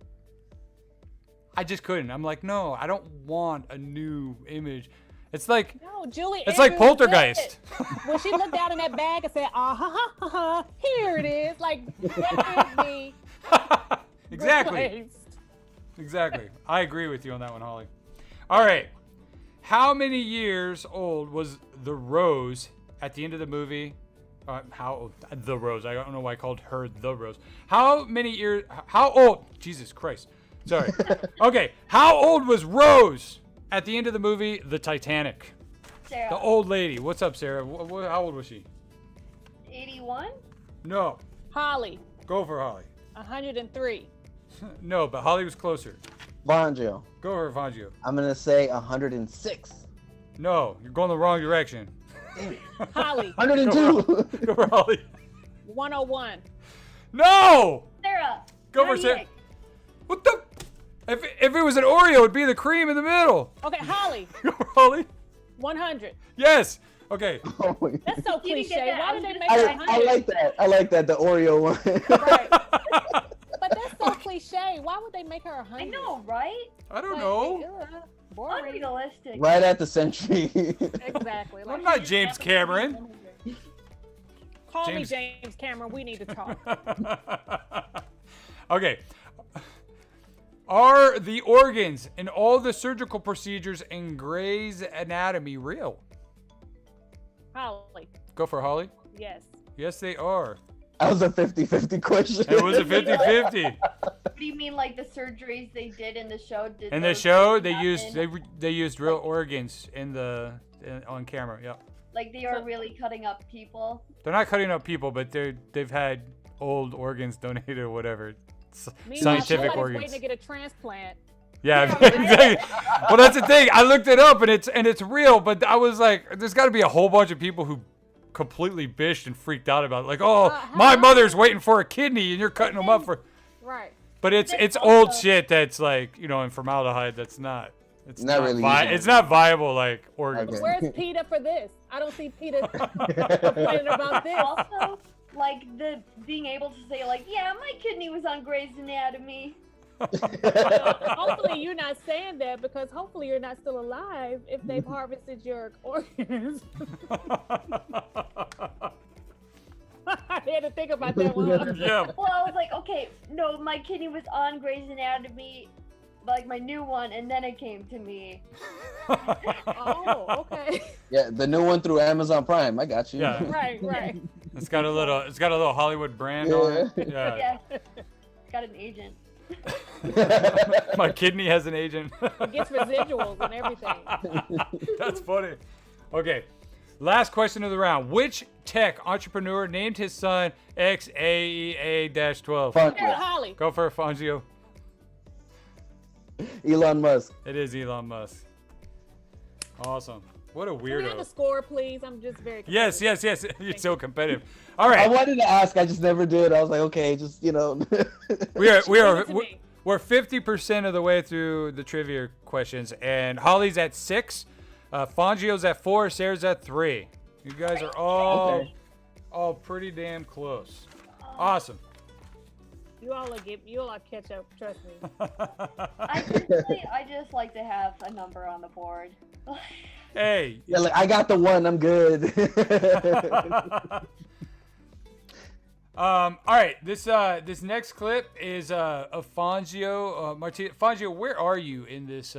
Speaker 1: I just couldn't. I'm like, no, I don't want a new image. It's like
Speaker 3: Julie.
Speaker 1: It's like Poltergeist.
Speaker 3: When she looked down in that bag and said, here it is, like that could be
Speaker 1: Exactly.
Speaker 3: replaced.
Speaker 1: Exactly. I agree with you on that one, Holly. All right. How many years old was the Rose at the end of the movie? The Rose. I don't know why I called her the Rose. How old? Jesus Christ. Sorry. Okay. How old was Rose at the end of the movie, The Titanic?
Speaker 4: Sarah.
Speaker 1: The old lady. What's up, Sarah? How old was she?
Speaker 4: 81?
Speaker 1: No.
Speaker 3: Holly,
Speaker 1: Go for Holly.
Speaker 3: 103.
Speaker 1: No, but Holly was closer.
Speaker 5: Fangio.
Speaker 1: Go for Fangio.
Speaker 5: I'm gonna say 106.
Speaker 1: No, you're going the wrong direction.
Speaker 3: Holly,
Speaker 5: 102.
Speaker 1: Go for Holly.
Speaker 3: 101.
Speaker 1: No!
Speaker 4: Sarah.
Speaker 1: Go for Sarah.
Speaker 4: 98.
Speaker 1: What the? If it was an Oreo, it'd be the cream in the middle.
Speaker 3: Okay, Holly,
Speaker 1: Go for Holly.
Speaker 3: 100.
Speaker 1: Yes. Okay.
Speaker 3: That's so
Speaker 4: You didn't get
Speaker 3: cliche.
Speaker 4: that.
Speaker 3: Why did they make
Speaker 5: I,
Speaker 3: it
Speaker 5: I
Speaker 3: 100?
Speaker 5: like that. I like that. The Oreo one.
Speaker 3: Right. But that's so cliche. Why would they make her 100?
Speaker 4: I know, right?
Speaker 1: I don't know.
Speaker 3: Boring.
Speaker 4: Unrealistic.
Speaker 5: Right at the century.
Speaker 3: Exactly.
Speaker 1: I'm not James Cameron.
Speaker 3: Call
Speaker 1: James-
Speaker 3: me James Cameron. We need to talk.
Speaker 1: Okay. Are the organs in all the surgical procedures in Grey's Anatomy real?
Speaker 3: Holly.
Speaker 1: Go for Holly.
Speaker 3: Yes.
Speaker 1: Yes, they are.
Speaker 5: That was a 50-50 question.
Speaker 1: It was a 50-50.
Speaker 4: What do you mean, like the surgeries they did in the show?
Speaker 1: In the show, they used real organs on camera. Yep.
Speaker 4: Like they are really cutting up people.
Speaker 1: They're not cutting up people, but they've had old organs donated or whatever.
Speaker 3: Meanwhile,
Speaker 1: Scientific
Speaker 3: somebody's
Speaker 1: organs.
Speaker 3: waiting to get a transplant.
Speaker 1: Yeah, exactly. Well, that's the thing. I looked it up and it's real, but I was like, there's got to be a whole bunch of people who completely bitched and freaked out about it. Like, my mother's waiting for a kidney and you're cutting them up for.
Speaker 3: Right.
Speaker 1: But it's old shit that's like, in formaldehyde. That's not. It's
Speaker 5: Not really useful.
Speaker 1: It's not viable like organs.
Speaker 5: Okay.
Speaker 3: Where's PETA for this? I don't see PETA complaining about this.
Speaker 4: Also, like the being able to say, like, yeah, my kidney was on Grey's Anatomy.
Speaker 3: Hopefully you're not saying that because hopefully you're not still alive if they've harvested your organs. I had to think about that one.
Speaker 1: Yeah.
Speaker 4: Well, I was like, okay, no, my kidney was on Grey's Anatomy, like my new one, and then it came to me.
Speaker 3: Oh, okay.
Speaker 5: Yeah, the new one through Amazon Prime. I got you.
Speaker 1: Yeah.
Speaker 3: Right.
Speaker 1: It's got a little Hollywood brand on it. Yeah.
Speaker 4: Yeah, got an agent.
Speaker 1: My kidney has an agent.
Speaker 3: It gets residuals and everything.
Speaker 1: That's funny. Okay. Last question of the round. Which tech entrepreneur named his son XAEA-12?
Speaker 5: Fangio.
Speaker 3: Holly.
Speaker 1: Go for it, Fangio.
Speaker 5: Elon Musk.
Speaker 1: It is Elon Musk.
Speaker 2: Awesome. What a
Speaker 3: Can we have
Speaker 2: weirdo.
Speaker 3: the score, please? I'm just very
Speaker 2: Yes. You're so competitive. All
Speaker 5: I
Speaker 2: right.
Speaker 5: wanted to ask, I just never did. I was like, okay, just
Speaker 2: We are
Speaker 3: it to me.
Speaker 2: we're 50% of the way through the trivia questions, and Holly's at 6, Fangio's at 4, Sarah's at 3. You guys are all pretty damn close. Awesome.
Speaker 3: You all catch up. Trust me.
Speaker 4: I just like to have a number on the board.
Speaker 2: Hey.
Speaker 5: yeah, like I got the one. I'm good.
Speaker 2: All right. This next clip is of Fangio Martinez. Fangio, where are you in this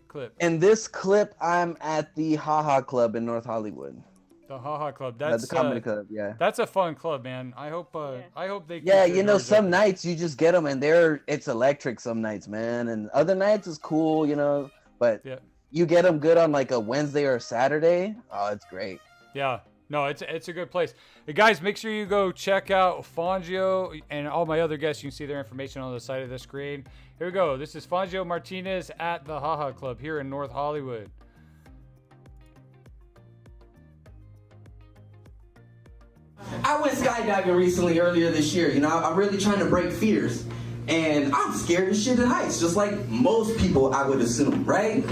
Speaker 2: clip?
Speaker 5: In this clip, I'm at the Haha Club in North Hollywood.
Speaker 2: The Haha Club.
Speaker 5: At
Speaker 2: That's
Speaker 5: the comedy club. Yeah.
Speaker 2: That's a fun club, man. I hope they.
Speaker 5: Yeah,
Speaker 2: keep
Speaker 5: you
Speaker 2: it
Speaker 5: know,
Speaker 2: yours
Speaker 5: some
Speaker 2: up.
Speaker 5: nights you just get them and it's electric some nights, man. And other nights is cool, you know, but
Speaker 2: Yeah.
Speaker 5: you get them good on like a Wednesday or a Saturday. Oh, it's great.
Speaker 2: Yeah. No, it's a good place. Hey, guys, make sure you go check out Fangio and all my other guests. You can see their information on the side of the screen. Here we go. This is Fangio Martinez at the Haha Club here in North Hollywood.
Speaker 7: I went skydiving recently earlier this year. You know, I'm really trying to break fears. And I'm scared as shit of heights, just like most people, I would assume, right?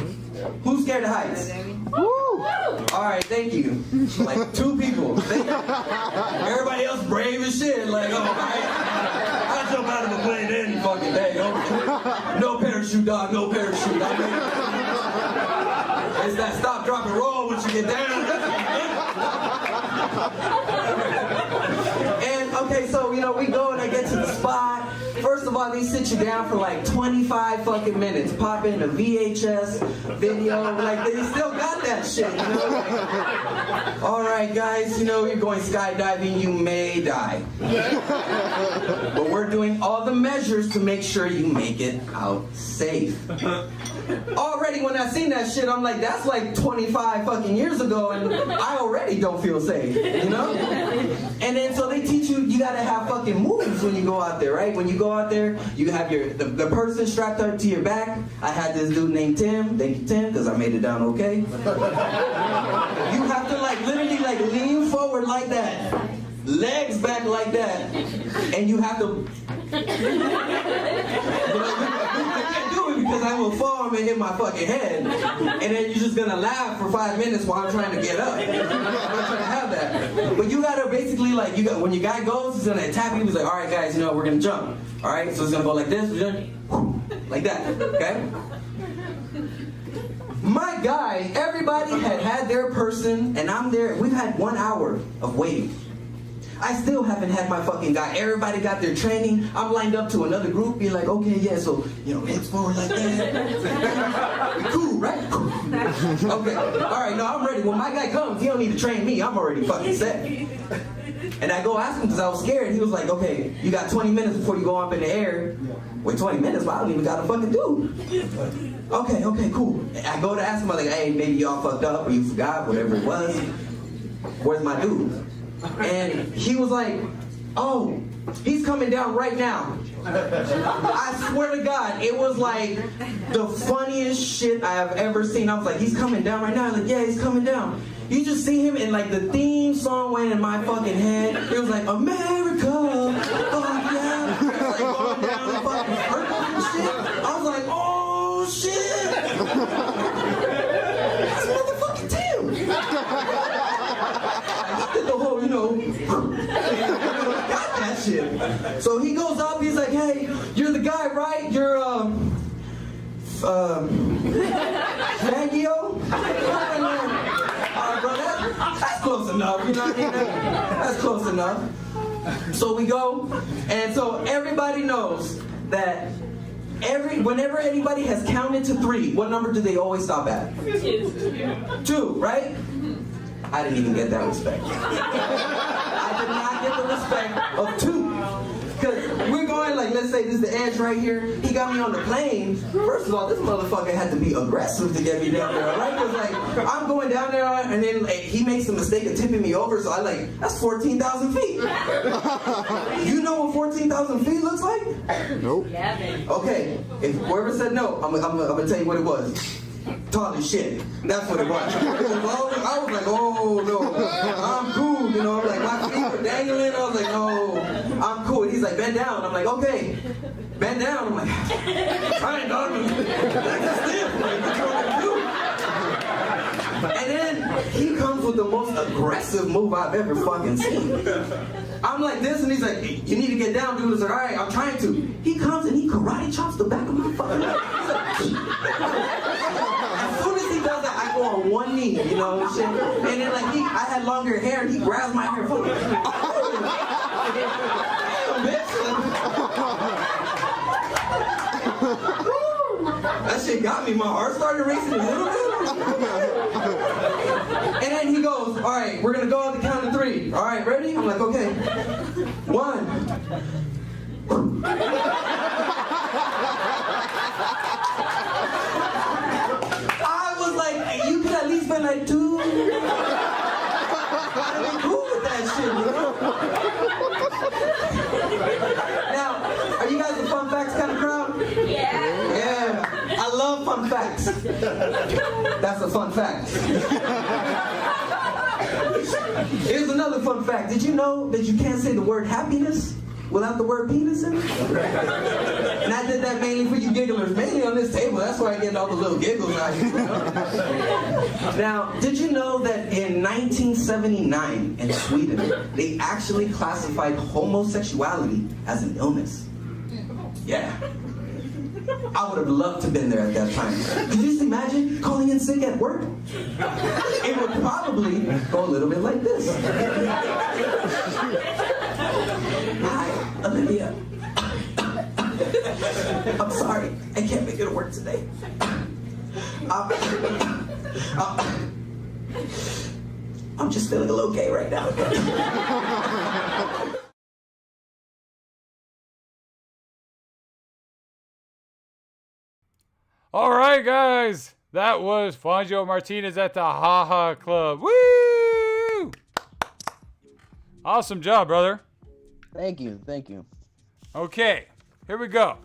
Speaker 7: Who's scared of heights? Woo! All right, thank you. Like 2 people. Thank you. Everybody else brave as shit. Like, oh, I jump out of a plane any fucking day. No parachute, dog. No parachute. I mean, it's that stop, drop, and roll once you get down. And okay, so you know, we go and I get to the spot. First of all, they sit you down for like 25 fucking minutes, pop in a VHS video, like they still got that shit, you know? Like, all right, guys, you know, you're going skydiving, you may die. But we're doing all the measures to make sure you make it out safe. Already when I seen that shit, I'm like, that's like 25 fucking years ago, and I already don't feel safe, you know? And then so they teach you gotta have fucking moves when you go out there, right? When you go out there, you have the person strapped up to your back. I had this dude named Tim. Thank you, Tim, because I made it down okay. You have to like literally like lean forward like that, legs back like that, and you have to. I can't do it because I will fall and hit my fucking head, and then you're just gonna laugh for 5 minutes while I'm trying to get up. I'm not trying to have that. But you gotta basically like when your guy goes, he's gonna tap you. He's like, all right, guys, you know we're gonna jump. All right, so it's gonna go like this, like that. Okay. My guy, everybody had their person, and I'm there. We've had 1 hour of waiting. I still haven't had my fucking guy. Everybody got their training. I'm lined up to another group, being like, okay, yeah, so, you know, hips forward like that. Cool, right? Cool. Okay, all right, no, I'm ready. When my guy comes, he don't need to train me. I'm already fucking set. And I go ask him because I was scared. He was like, okay, you got 20 minutes before you go up in the air. Wait, 20 minutes? Well, I don't even got to fucking do. Okay, cool. I go to ask him, I'm like, hey, maybe y'all fucked up or you forgot, whatever it was. Where's my dude? And he was like, oh, he's coming down right now. I swear to God, it was like the funniest shit I have ever seen. I was like, he's coming down right now. I was like, yeah, he's coming down. You just see him and like the theme song went in my fucking head. It was like, America, oh yeah. It was like going down the fucking circle and shit. I was like, oh shit. That's motherfucking Tim. The whole, you know, got that shit. So he goes up, he's like, hey, you're the guy, right? You're, Fangio? Bro, that's close enough, you know what I mean? That's close enough. So we go, and so everybody knows that whenever anybody has counted to 3, what number do they always stop at? 2, right? I didn't even get that respect. I did not get the respect of 2. Because we're going like, let's say this is the edge right here. He got me on the plane. First of all, this motherfucker had to be aggressive to get me down there, right? Because like, I'm going down there and then like, he makes the mistake of tipping me over. So I like, that's 14,000 feet. You know what 14,000 feet looks like?
Speaker 5: Nope.
Speaker 7: Okay, if whoever said no, I'm gonna tell you what it was. tall as shit. That's what it was. I was like, oh no, I'm cool. You know, I'm like, my feet were dangling. I was like, no, I'm cool. And he's like, bend down. I'm like, okay, bend down. I'm like, I ain't done. That's stiff. Like, what you want me to do? And then he comes with the most aggressive move I've ever fucking seen. I'm like this, and he's like, you need to get down, dude. I was like, all right, I'm trying to. He comes and he karate chops the back of my fucking neck. As soon as he does that, I go on one knee, you know, and shit. And then like I had longer hair, and he grabs my hair. Damn, bitch. That shit got me. My heart started racing a little bit. And then he goes, all right, we're going to go on the count of 3. All right, ready? I'm like, okay. 1. I was like, hey, you could at least been like 2. I'd have been cool with that shit, you know? Now, are you guys a fun facts kind of crowd? Yeah. I love fun facts. That's a fun fact. Here's another fun fact. Did you know that you can't say the word happiness without the word penis in it? And I did that mainly for you gigglers, mainly on this table. That's why I get all the little giggles out here. You know? Now, did you know that in 1979 in Sweden, they actually classified homosexuality as an illness? Yeah. I would have loved to have been there at that time. Could you just imagine calling in sick at work? It would probably go a little bit like this. Hi, Olivia. I'm sorry, I can't make it to work today. I'm just feeling a little gay right now.
Speaker 2: All right, guys. That was Fangio Martinez at the Ha Ha Club. Woo! Awesome job, brother.
Speaker 5: Thank you.
Speaker 2: Okay, here we go.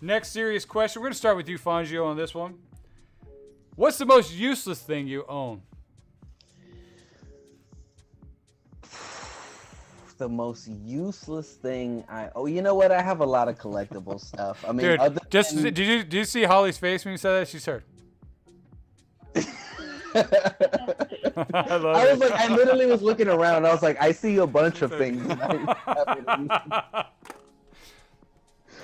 Speaker 2: Next serious question. We're going to start with you, Fangio, on this one. What's the most useless thing you own?
Speaker 5: The most useless thing you know what? I have a lot of collectible stuff. I mean,
Speaker 2: Dude, did you see Holly's face when you said that? She's hurt.
Speaker 5: I literally was looking around. I was like, I see a bunch of things.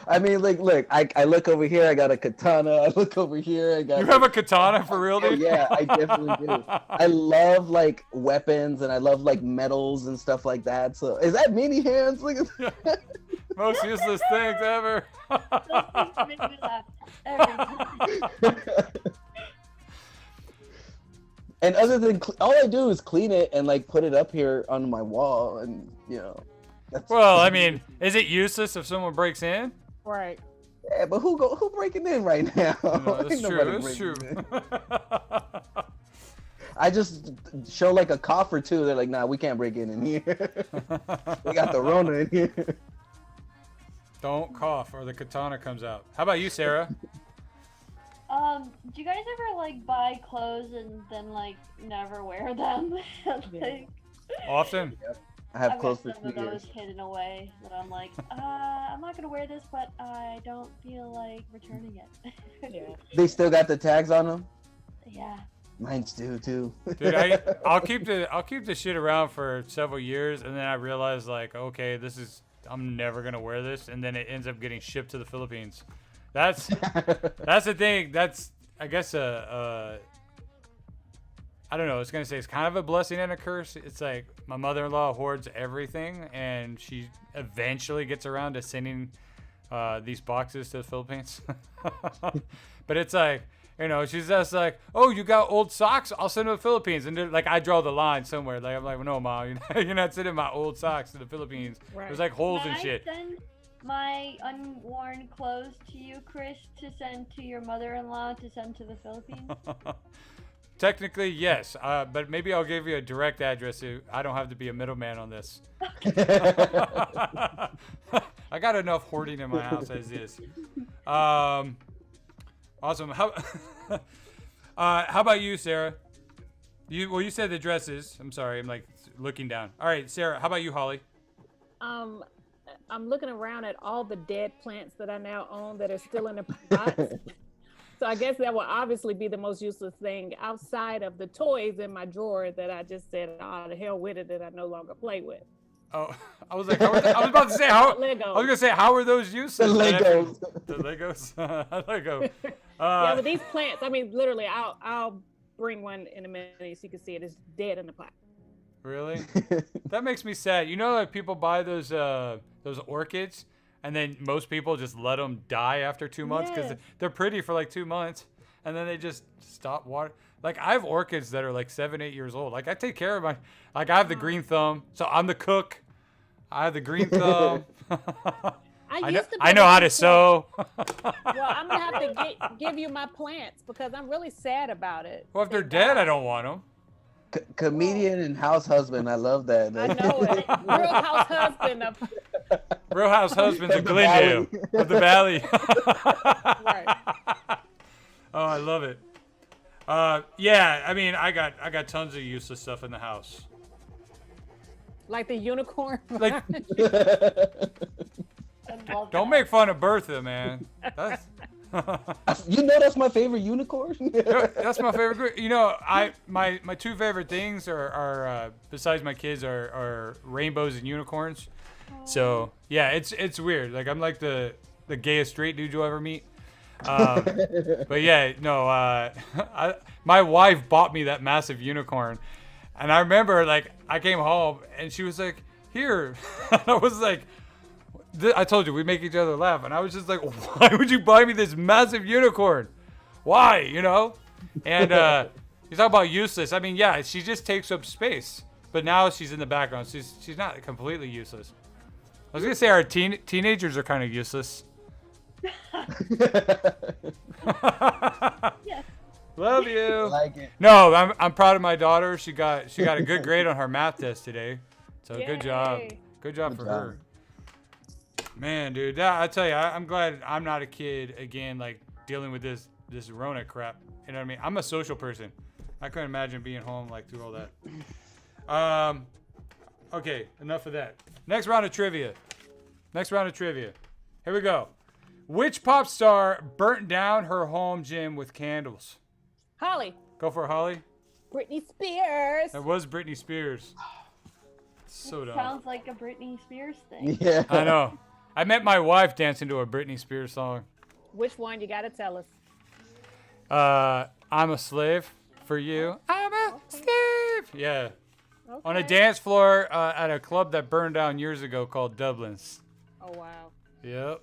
Speaker 5: I mean, like, look, I look over here, I got a katana. I look over here, I got.
Speaker 2: You have a katana for real, dude?
Speaker 5: Yeah, I definitely do. I love like weapons and I love like metals and stuff like that. So, is that mini hands? Look at that.
Speaker 2: Most useless things ever.
Speaker 4: Those things make me laugh every time.
Speaker 5: And other than all I do is clean it and like put it up here on my wall, and you know.
Speaker 2: Well, I mean, is it useless if someone breaks in?
Speaker 3: Right.
Speaker 5: Yeah, but who breaking in right now?
Speaker 2: No, that's
Speaker 5: Ain't
Speaker 2: true.
Speaker 5: nobody
Speaker 2: That's
Speaker 5: breaking
Speaker 2: true.
Speaker 5: in. I just show like a cough or two. They're like, nah, we can't break in here. We got the Rona in here.
Speaker 2: Don't cough or the katana comes out. How about you, Sarah?
Speaker 4: Do you guys ever like buy clothes and then like never wear them? Like,
Speaker 2: Often.
Speaker 5: Yep. I have
Speaker 4: I've
Speaker 5: clothes
Speaker 4: got
Speaker 5: for
Speaker 4: some of
Speaker 5: 2 years.
Speaker 4: those hidden away that I'm like, I'm not gonna wear this, but I don't feel like returning it.
Speaker 3: Yeah.
Speaker 5: They still got the tags on them.
Speaker 4: Yeah.
Speaker 5: Mine's do too.
Speaker 2: Dude, I'll keep the shit around for several years, and then I realize like, okay, I'm never gonna wear this, and then it ends up getting shipped to the Philippines. That's the thing. That's, I guess, I don't know. I was gonna say it's kind of a blessing and a curse. It's like my mother-in-law hoards everything, and she eventually gets around to sending these boxes to the Philippines. But it's like, you know, she's just like, oh, you got old socks? I'll send them to the Philippines. And like, I draw the line somewhere. Like, I'm like, well, no, Mom, you're not sending my old socks to the Philippines.
Speaker 3: Right.
Speaker 2: There's like holes
Speaker 4: Can
Speaker 2: and shit.
Speaker 4: I send my unworn clothes to you, Chris, to send to your mother-in-law to send to the Philippines?
Speaker 2: Technically, yes, but maybe I'll give you a direct address so I don't have to be a middleman on this. I got enough hoarding in my house as is. All
Speaker 1: Awesome. How about you, Sarah? You said the dresses. I'm sorry. I'm like looking down. All right, Sarah. How about you, Holly?
Speaker 3: I'm looking around at all the dead plants that I now own that are still in the pots. So I guess that will obviously be the most useless thing outside of the toys in my drawer that I just said, oh, the hell with it, that I no longer play with.
Speaker 1: Oh, I was like, I was about to say how.
Speaker 3: Legos.
Speaker 1: I was gonna say how are those useless?
Speaker 5: The Legos.
Speaker 1: The Legos. Lego.
Speaker 3: Yeah, but these plants, I mean, literally, I'll bring one in a minute so you can see it. It's dead in the pot.
Speaker 1: Really? That makes me sad. You know, like people buy those orchids, and then most people just let them die after 2 months because
Speaker 3: Yes.
Speaker 1: they're pretty for like 2 months, and then they just stop water. Like I have orchids that are like 7, 8 years old. Like I take care of my. Like I have the green thumb, so I'm the cook. I have the green thumb. I know how to sew.
Speaker 3: Well, I'm gonna have to give you my plants because I'm really sad about it.
Speaker 1: Well, if they're dead, I don't want them.
Speaker 5: Comedian and house husband. I love that.
Speaker 3: I know it. Real house husband of
Speaker 1: Real House Husbands of
Speaker 5: the
Speaker 1: Glendale,
Speaker 5: Valley.
Speaker 1: of the Valley.
Speaker 3: right.
Speaker 1: Oh, I love it. Yeah, I mean, I got tons of useless stuff in the house.
Speaker 3: Like the unicorn.
Speaker 1: Like,
Speaker 4: I love
Speaker 1: don't
Speaker 4: that.
Speaker 1: make fun of Bertha, man. That's
Speaker 5: You know that's my favorite unicorn.
Speaker 1: that's my favorite group. You know, my two favorite things are besides my kids are rainbows and unicorns. So yeah, it's weird. Like I'm like the gayest straight dude you'll ever meet. But yeah, no. My wife bought me that massive unicorn, and I remember like I came home and she was like, "Here," and I was like. I told you we make each other laugh, and I was just like, "Why would you buy me this massive unicorn? Why?" You know? And you talk about useless. I mean, yeah, she just takes up space, but now she's in the background. She's not completely useless. I was gonna say our teenagers are kind of useless.
Speaker 4: Yes.
Speaker 1: Love you.
Speaker 5: I like it.
Speaker 1: No, I'm proud of my daughter. She got a good grade on her math test today. So good job.
Speaker 3: Yay.
Speaker 1: Good job
Speaker 5: Good
Speaker 1: for
Speaker 5: job.
Speaker 1: her. Man, dude, I tell you, I'm glad I'm not a kid again, like dealing with this Rona crap. You know what I mean? I'm a social person. I couldn't imagine being home like through all that. Okay, enough of that. Next round of trivia. Here we go. Which pop star burnt down her home gym with candles?
Speaker 3: Holly.
Speaker 1: Go for it, Holly.
Speaker 3: Britney Spears.
Speaker 1: That was Britney Spears. So dumb.
Speaker 4: Sounds like a Britney Spears thing.
Speaker 5: Yeah.
Speaker 1: I know. I met my wife dancing to a Britney Spears song.
Speaker 3: Which one? You gotta tell us.
Speaker 1: I'm a slave for you. I'm a slave. Yeah.
Speaker 3: Okay.
Speaker 1: On a dance floor at a club that burned down years ago called Dublin's.
Speaker 3: Oh wow.
Speaker 1: Yep.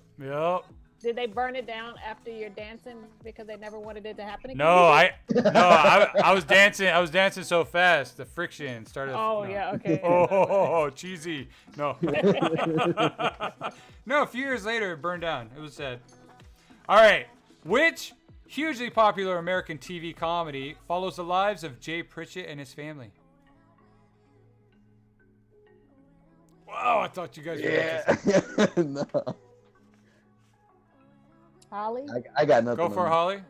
Speaker 3: Did they burn it down after you're dancing because they never wanted it to happen again?
Speaker 1: No, I was dancing. I was dancing so fast, the friction started.
Speaker 3: Oh
Speaker 1: no.
Speaker 3: yeah. Okay.
Speaker 1: Oh, cheesy. No. No, a few years later, it burned down. It was sad. All right. Which hugely popular American TV comedy follows the lives of Jay Pritchett and his family? Wow, I thought you guys were
Speaker 5: Yeah. No.
Speaker 3: Holly.
Speaker 5: I got nothing.
Speaker 1: Go for it,
Speaker 5: on
Speaker 1: Holly.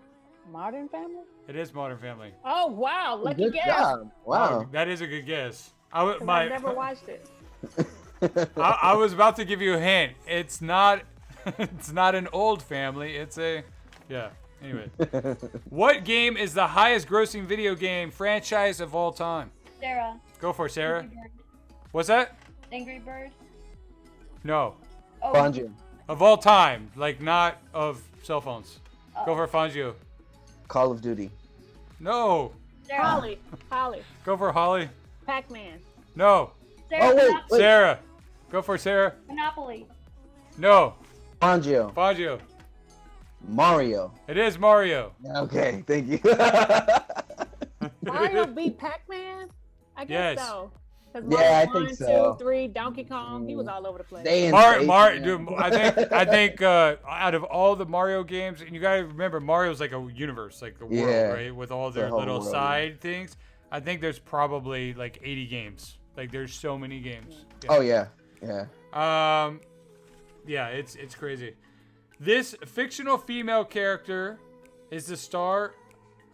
Speaker 3: Modern Family.
Speaker 1: It is Modern Family.
Speaker 3: Oh wow.
Speaker 5: that.
Speaker 3: Lucky
Speaker 5: Good
Speaker 3: guess.
Speaker 5: job. Wow.
Speaker 1: Oh, that is a good guess.
Speaker 3: 'Cause I never watched it.
Speaker 1: I was about to give you a hint. It's not an old family. It's a yeah. Anyway. What game is the highest grossing video game franchise of all time?
Speaker 4: Sarah.
Speaker 1: Go for it, Sarah.
Speaker 4: Angry Bird.
Speaker 1: What's that?
Speaker 4: Angry Bird.
Speaker 1: No.
Speaker 4: Oh,
Speaker 5: Fangio.
Speaker 1: Of all time, like not of cell phones.
Speaker 4: Oh.
Speaker 1: Go for Fangio.
Speaker 5: Call of Duty.
Speaker 1: No.
Speaker 4: Sarah.
Speaker 3: Holly.
Speaker 1: Go for Holly.
Speaker 3: Pac-Man.
Speaker 1: No.
Speaker 4: Sarah.
Speaker 5: Oh, wait,
Speaker 4: Monop-
Speaker 5: wait.
Speaker 1: Sarah. Go for Sarah.
Speaker 4: Monopoly.
Speaker 1: No.
Speaker 5: Fangio.
Speaker 1: Fangio.
Speaker 5: Mario.
Speaker 1: It is Mario.
Speaker 5: Okay, thank you.
Speaker 3: Mario beat Pac-Man. I guess
Speaker 1: Yes.
Speaker 3: so. 'Cause
Speaker 5: Yeah, I
Speaker 3: Mario
Speaker 5: think
Speaker 3: 1,
Speaker 5: so.
Speaker 3: 2, 3, Donkey Kong. He was all over the place.
Speaker 5: They in
Speaker 1: Dude,
Speaker 5: man.
Speaker 1: I think out of all the Mario games, and you gotta remember Mario's like a universe, like a world,
Speaker 5: Yeah.
Speaker 1: right? With all
Speaker 5: The
Speaker 1: their
Speaker 5: whole
Speaker 1: little
Speaker 5: world,
Speaker 1: side things. I think there's probably like 80 games. Like there's so many games.
Speaker 5: Oh yeah, yeah.
Speaker 1: Yeah, it's crazy. This fictional female character
Speaker 2: is the star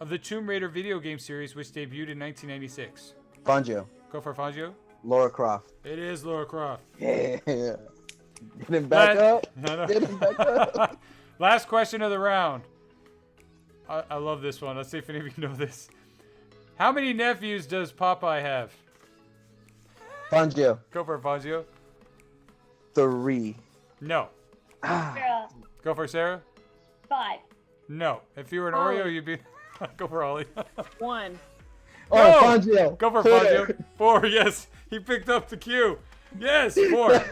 Speaker 2: of the Tomb Raider video game series, which debuted in 1996?
Speaker 5: Fangio.
Speaker 2: Go for Fangio.
Speaker 5: Laura Croft.
Speaker 2: It is Lara Croft.
Speaker 5: Yeah. Get him back up.
Speaker 2: No.
Speaker 5: Get him back up.
Speaker 2: Last question of the round. I love this one. Let's see if any of you know this. How many nephews does Popeye have?
Speaker 5: Fangio.
Speaker 2: Go for it, Fangio.
Speaker 5: 3.
Speaker 2: No.
Speaker 4: Sarah,
Speaker 2: Go for Sarah.
Speaker 4: 5.
Speaker 2: No. If you were an
Speaker 3: Ollie.
Speaker 2: Oreo, you'd be. Go for Ollie.
Speaker 3: 1.
Speaker 5: Oh,
Speaker 2: No!
Speaker 5: Fangio.
Speaker 2: Go for Fangio. 4. Yes. He picked up the cue. Yes. 4.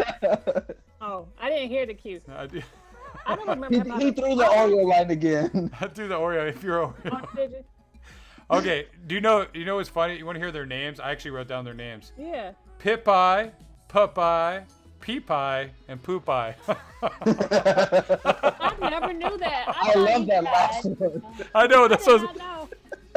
Speaker 3: Oh, I didn't hear the cue.
Speaker 2: I do.
Speaker 3: I don't remember.
Speaker 5: He threw the Oreo line again.
Speaker 2: I do the Oreo if you're Oreo.
Speaker 3: Oh, did you?
Speaker 2: Okay. Do you know what's funny? You want to hear their names? I actually wrote down their names.
Speaker 3: Yeah.
Speaker 2: Pip-Eye, Pup-Eye, Peep-Eye, and Poop-Eye.
Speaker 3: I never knew that.
Speaker 5: I love that last one.
Speaker 2: I know.
Speaker 3: I
Speaker 2: That's
Speaker 3: did
Speaker 2: what
Speaker 3: not know.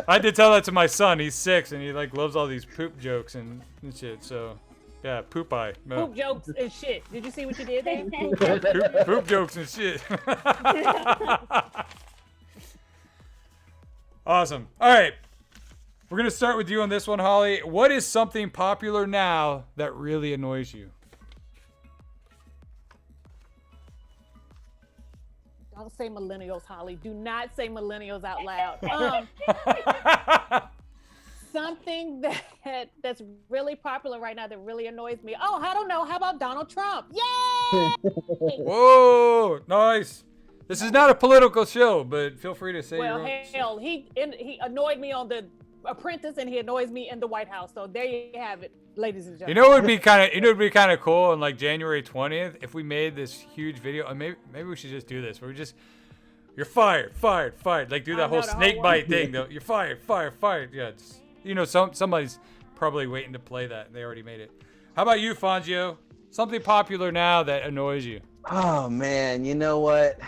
Speaker 2: I did tell that to my son. He's 6 and he like loves all these poop jokes and shit. So, yeah, Poop-Eye. No.
Speaker 3: Poop jokes and shit. Did you see what you did there?
Speaker 2: Poop jokes and shit. Awesome. All right. We're going to start with you on this one, Holly. What is something popular now that really annoys you?
Speaker 3: Don't say millennials, Holly. Do not say millennials out loud. Something that's really popular right now that really annoys me. Oh, I don't know. How about Donald Trump? Yay!
Speaker 2: Whoa, nice. This is not a political show, but feel free to say your
Speaker 3: Well,
Speaker 2: own.
Speaker 3: hell, he annoyed me on The Apprentice, and he annoys me in the White House. So there you have it, ladies and
Speaker 2: You
Speaker 3: gentlemen.
Speaker 2: know what would be kind of cool on like January 20th if we made this huge video. And maybe we should just do this. Where we just you're fired. Like do
Speaker 3: I
Speaker 2: that whole
Speaker 3: know, the whole
Speaker 2: snake
Speaker 3: one.
Speaker 2: bite thing though. You're fired. Yeah, it's, somebody's probably waiting to play that. They already made it. How about you, Fangio? Something popular now that annoys you.
Speaker 5: Oh man, you know what?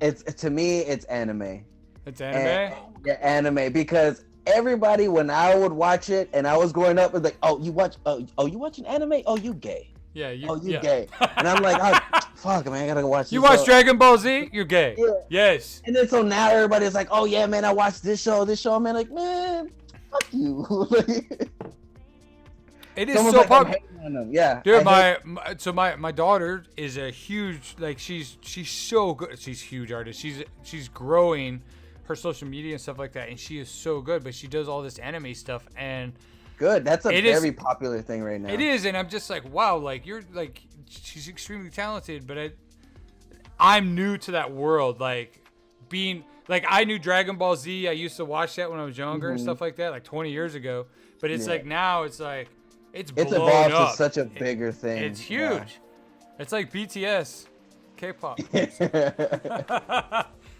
Speaker 5: To me, it's anime.
Speaker 2: It's anime.
Speaker 5: Yeah, anime, because everybody when I would watch it and I was growing up was like, oh, you watch an anime? Oh, you gay.
Speaker 2: Yeah, you.
Speaker 5: Oh, you
Speaker 2: yeah.
Speaker 5: gay. And I'm like, oh, fuck, man, I gotta go watch this
Speaker 2: You watch
Speaker 5: show.
Speaker 2: Dragon Ball Z? You're gay.
Speaker 5: Yeah.
Speaker 2: Yes.
Speaker 5: And then so now everybody's like, oh yeah, man, I watched this show. Man, like, man, fuck you.
Speaker 2: It is
Speaker 5: Someone's
Speaker 2: so
Speaker 5: like, I'm
Speaker 2: popular.
Speaker 5: hating on them. Yeah.
Speaker 2: Dude,
Speaker 5: I
Speaker 2: my daughter is a huge, like, she's so good. She's a huge artist. She's growing her social media and stuff like that, and she is so good. But she does all this anime stuff, and
Speaker 5: good. That's a
Speaker 2: It is-
Speaker 5: very popular thing right now.
Speaker 2: it is. And I'm just like, wow, like you're like, she's extremely talented, but I'm new to that world. Like being like, I knew Dragon Ball Z. I used to watch that when I was younger and stuff like that, like 20 years ago. But it's
Speaker 5: Yeah.
Speaker 2: like now it's like it's
Speaker 5: It's
Speaker 2: blown
Speaker 5: evolved
Speaker 2: up.
Speaker 5: to such a bigger thing.
Speaker 2: It's huge. It's like BTS, K-pop.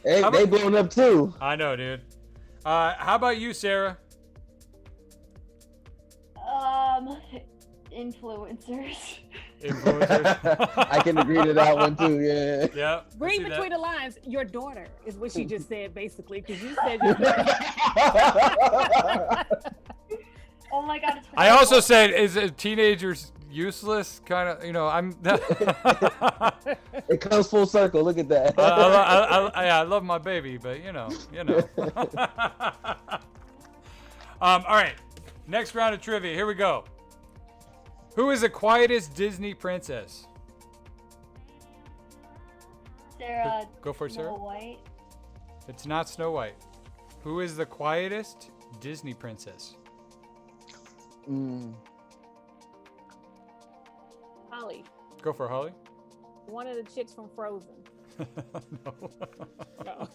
Speaker 5: Yeah. They blown up too.
Speaker 2: I know, dude. How about you, Sarah?
Speaker 4: Influencers.
Speaker 2: Influencers.
Speaker 5: I can agree to that one too. Yeah.
Speaker 2: Yeah. I
Speaker 3: Read
Speaker 2: see that.
Speaker 3: between the lines. Your daughter is what she just said, basically, because you said your daughter.
Speaker 4: Oh my god, it's
Speaker 2: I also said, is teenagers useless? Kind of, I'm.
Speaker 5: It comes full circle. Look at that.
Speaker 2: I love my baby, but all right, next round of trivia. Here we go. Who is the quietest Disney princess?
Speaker 4: Sarah.
Speaker 2: Go for it,
Speaker 4: Snow
Speaker 2: Sarah.
Speaker 4: White.
Speaker 2: It's not Snow White. Who is the quietest Disney princess?
Speaker 3: Holly,
Speaker 2: Go for it, Holly.
Speaker 3: one of the chicks from Frozen.
Speaker 2: No.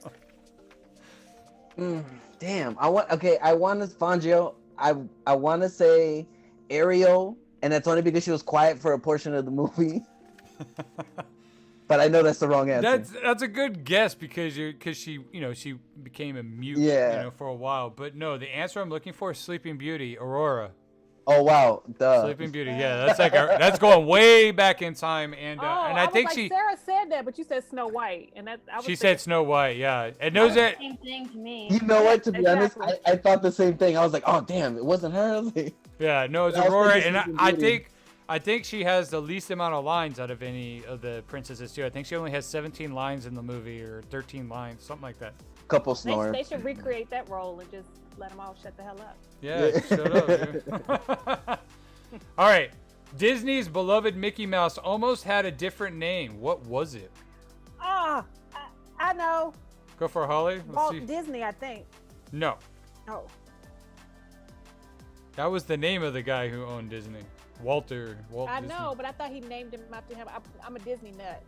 Speaker 3: No.
Speaker 5: Damn. I want to Fangio. I want to say Ariel, and that's only because she was quiet for a portion of the movie. But I know that's the wrong answer.
Speaker 2: That's a good guess because she became a mute for a while. But no, the answer I'm looking for is Sleeping Beauty, Aurora.
Speaker 5: Oh wow, duh.
Speaker 2: Sleeping Beauty, yeah, that's going way back in time, and I think
Speaker 3: was like,
Speaker 2: she
Speaker 3: Sarah said that, but you said Snow White, and
Speaker 2: she said Snow White, yeah, and knows that.
Speaker 4: Same thing to me.
Speaker 5: You know what? To be
Speaker 3: Exactly.
Speaker 5: honest, I thought the same thing. I was like, oh damn, it wasn't her. I was like,
Speaker 2: Yeah, no, it's
Speaker 5: I was
Speaker 2: Aurora,
Speaker 5: thinking
Speaker 2: and
Speaker 5: Sleeping
Speaker 2: I
Speaker 5: Beauty.
Speaker 2: think she has the least amount of lines out of any of the princesses too. I think she only has 17 lines in the movie or 13 lines, something like that.
Speaker 5: Couple snore.
Speaker 3: They should recreate that role and just let them all shut the hell up.
Speaker 2: Yeah, shut up, dude. All right. Disney's beloved Mickey Mouse almost had a different name. What was it?
Speaker 3: Ah, I know.
Speaker 2: Go for Holly. Let's
Speaker 3: Walt
Speaker 2: see.
Speaker 3: Disney, I think.
Speaker 2: No.
Speaker 3: Oh.
Speaker 2: That was the name of the guy who owned Disney. Walt
Speaker 3: I
Speaker 2: Disney.
Speaker 3: know, but I thought he named him after him. I'm a Disney nut.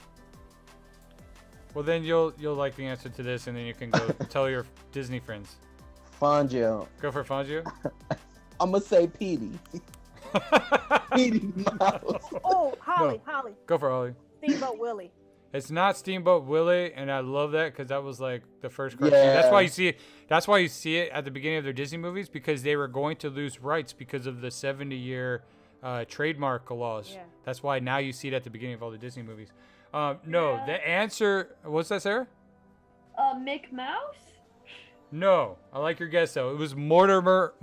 Speaker 2: Well, then you'll like the answer to this, and then you can go tell your Disney friends.
Speaker 5: Fangio.
Speaker 2: Go for Fangio.
Speaker 5: I'm gonna say Petey. Petey Mouse.
Speaker 3: Oh, Holly,
Speaker 2: No.
Speaker 3: Holly.
Speaker 2: Go for Holly.
Speaker 3: Steamboat Willie.
Speaker 2: It's not Steamboat Willie, and I love that because that was like the first cartoon.
Speaker 5: Yeah.
Speaker 2: That's why you see it. That's why you see it at the beginning of their Disney movies, because they were going to lose rights because of the 70-year trademark laws.
Speaker 3: Yeah.
Speaker 2: That's why now you see it at the beginning of all the Disney movies. No, the answer. What's that, Sarah?
Speaker 4: Mick Mouse?
Speaker 2: No, I like your guess though. It was Mortimer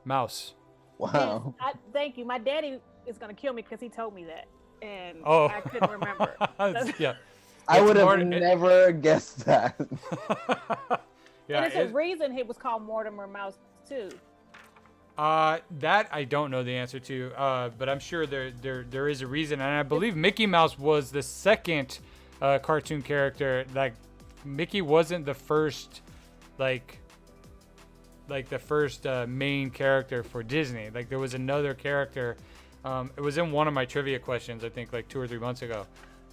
Speaker 2: Mouse.
Speaker 5: Wow.
Speaker 3: Thank you. My daddy is gonna kill me because he told me that, and
Speaker 2: Oh.
Speaker 3: I couldn't remember.
Speaker 2: Yeah.
Speaker 5: I would have
Speaker 2: Mortimer-
Speaker 5: never guessed that.
Speaker 2: Yeah.
Speaker 3: And it's a reason he was called Mortimer Mouse too.
Speaker 2: That I don't know the answer to, but I'm sure there is a reason, and I believe Mickey Mouse was the second cartoon character. Like Mickey wasn't the first, like the first main character for Disney. Like there was another character. It was in one of my trivia questions, I think, like 2 or 3 months ago,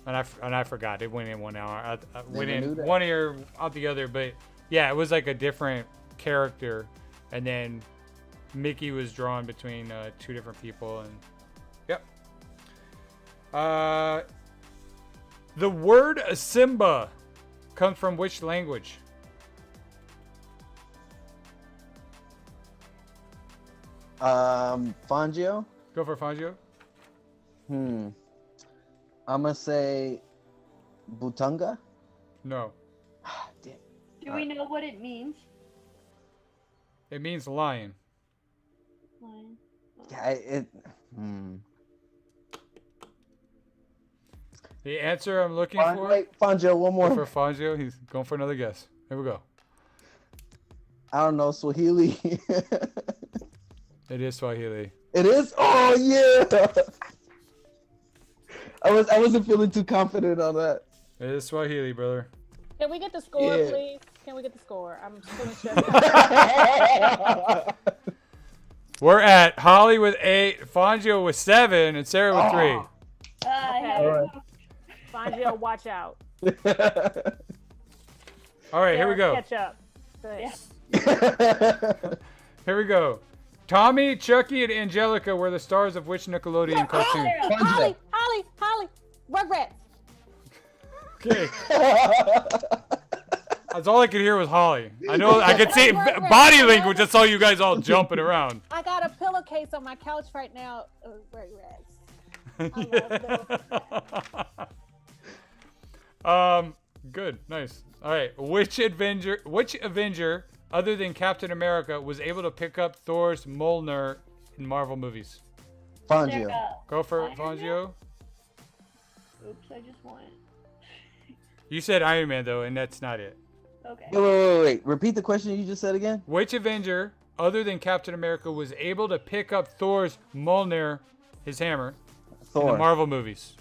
Speaker 2: and I forgot. It went in 1 hour. I went
Speaker 5: Never knew
Speaker 2: in
Speaker 5: that.
Speaker 2: one ear out the other, but yeah, it was like a different character, and then Mickey was drawn between 2 different people, and yep. The word Simba comes from which language?
Speaker 5: Fangio.
Speaker 2: Go for Fangio.
Speaker 5: I'm gonna say Butunga.
Speaker 2: No,
Speaker 5: Damn.
Speaker 4: Do we know what it means?
Speaker 2: it means lion.
Speaker 4: Lion.
Speaker 5: Yeah,
Speaker 2: The answer I'm looking for.
Speaker 5: Wait, Fangio, one
Speaker 2: Go
Speaker 5: more.
Speaker 2: for Fangio. He's going for another guess. Here we go.
Speaker 5: I don't know, Swahili.
Speaker 2: It is Swahili.
Speaker 5: It is? Oh yeah. I wasn't feeling too confident on that.
Speaker 2: It is Swahili, brother.
Speaker 3: Can we get the score,
Speaker 5: Yeah.
Speaker 3: please? Can we get the score? I'm feeling stressed.
Speaker 2: We're at Holly with 8, Fangio with 7, and Sarah with 3.
Speaker 3: Okay. Fangio, watch out.
Speaker 2: All right, here we go.
Speaker 3: Catch up. Good.
Speaker 2: Here we go. Tommy, Chucky, and Angelica were the stars of which Nickelodeon cartoon?
Speaker 3: Holly, Rugrats.
Speaker 2: Okay. That's all I could hear was Holly. I know I could see body language. I saw you guys all jumping around.
Speaker 3: I got a pillowcase on my couch right now. Rugrats.
Speaker 2: Good, nice. All right, which Avenger other than Captain America was able to pick up Thor's Mjolnir in Marvel movies?
Speaker 5: Fangio.
Speaker 2: Go for
Speaker 4: Iron Man?
Speaker 2: Fangio.
Speaker 4: Oops, I just won.
Speaker 2: You said Iron Man though, and that's not it.
Speaker 4: Okay.
Speaker 5: Wait. Repeat the question you just said again.
Speaker 2: Which Avenger other than Captain America was able to pick up Thor's Mjolnir, his hammer, in the
Speaker 5: Thor.
Speaker 2: Marvel movies?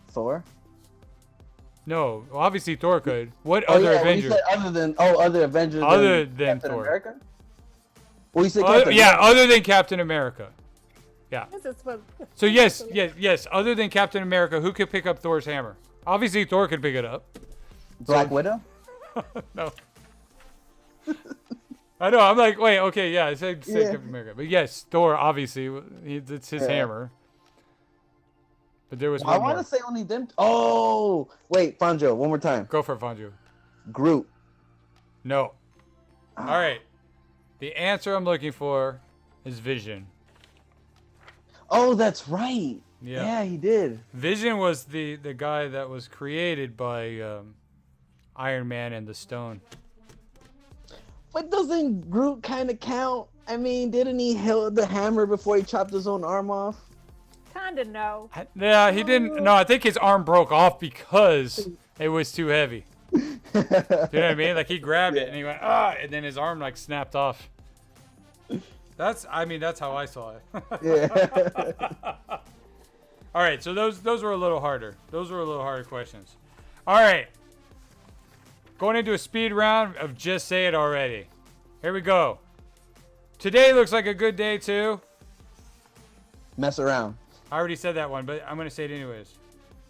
Speaker 5: Thor.
Speaker 2: No, well, obviously Thor could. What
Speaker 5: Oh,
Speaker 2: other
Speaker 5: yeah, when
Speaker 2: Avenger?
Speaker 5: you said other Avengers.
Speaker 2: Other than
Speaker 5: Captain
Speaker 2: Thor.
Speaker 5: America? Well, you said
Speaker 2: Other-
Speaker 5: Captain
Speaker 2: yeah,
Speaker 5: America.
Speaker 2: other than Captain America. Yeah.
Speaker 3: This is for
Speaker 2: So yes. Other than Captain America, who could pick up Thor's hammer? Obviously Thor could pick it up.
Speaker 5: Black Widow.
Speaker 2: No. I know. I'm like, wait, okay, yeah. I said
Speaker 5: Yeah.
Speaker 2: Captain America, but yes, Thor. Obviously, it's his
Speaker 5: Yeah.
Speaker 2: hammer. But there was
Speaker 5: I
Speaker 2: one
Speaker 5: want
Speaker 2: more.
Speaker 5: to say only them. Oh, wait, Fangio, one more time.
Speaker 2: Go for it, Fangio.
Speaker 5: Groot.
Speaker 2: No.
Speaker 5: Ah.
Speaker 2: All right. The answer I'm looking for is Vision.
Speaker 5: Oh, that's right.
Speaker 2: Yeah.
Speaker 5: Yeah, he did.
Speaker 2: Vision was the guy that was created by Iron Man and the Stone.
Speaker 5: But doesn't Groot kind of count? I mean, didn't he held the hammer before he chopped his own arm off?
Speaker 3: kinda no.
Speaker 2: Yeah, he didn't. No, I think his arm broke off because it was too heavy. You know what I mean? Like he grabbed it and he went, ah, and then his arm like snapped off. That's how I saw it.
Speaker 5: Yeah.
Speaker 2: All right, so those were a little harder. Those were a little harder questions. All right. Going into a speed round of just say it already. Here we go. Today looks like a good day too.
Speaker 5: Mess around.
Speaker 2: I already said that one, but I'm going to say it anyways.